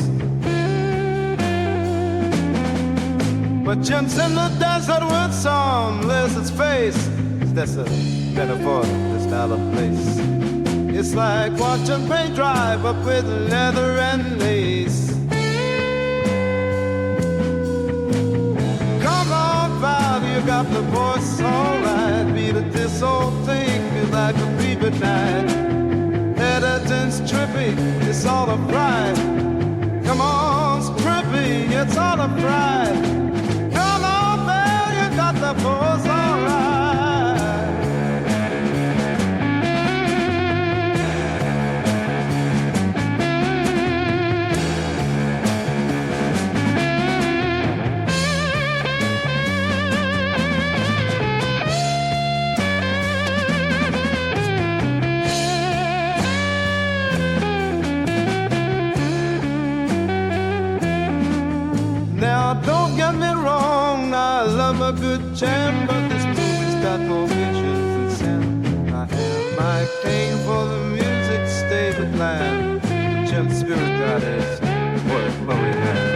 But Jim's in the desert with some lizard's face. That's a metaphor, just out of place. It's like watching paint dry, but with leather and lace. Come on, Val, you got the voice alright. Beat at this old thing, feels like a creep at night. Editing's trippy, it's all a pride. Come on, it's trippy, it's all a pride. Come on, Val, you got the voice alright. Now don't get me wrong, I love a good jam, but this movie's got more pictures than sound. I am Mike Caine for the music, stay the plan. Jim Spirit Goddess, what a glory man.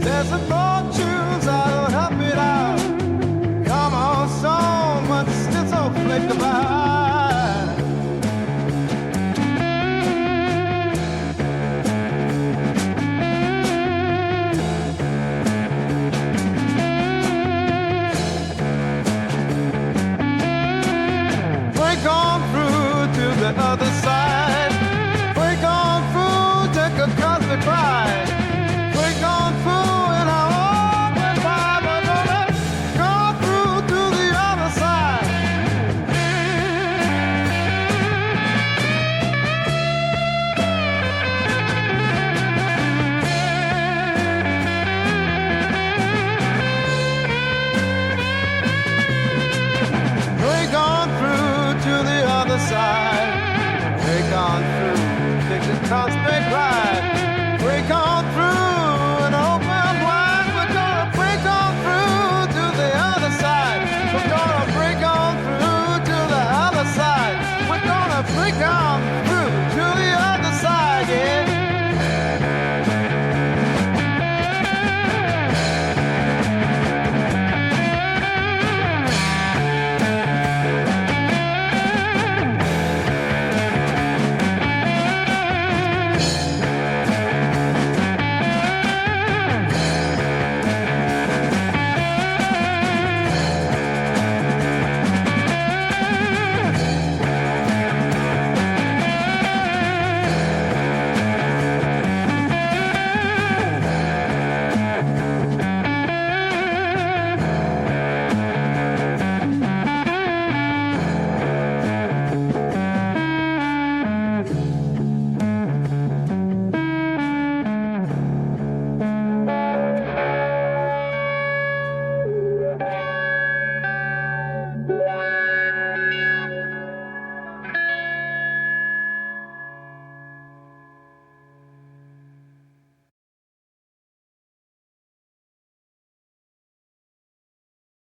There's a fortunes that'll help it out. Come on, song, what's this so flake about? Break on through to the other side. Break on through, take a cosmic ride. Cause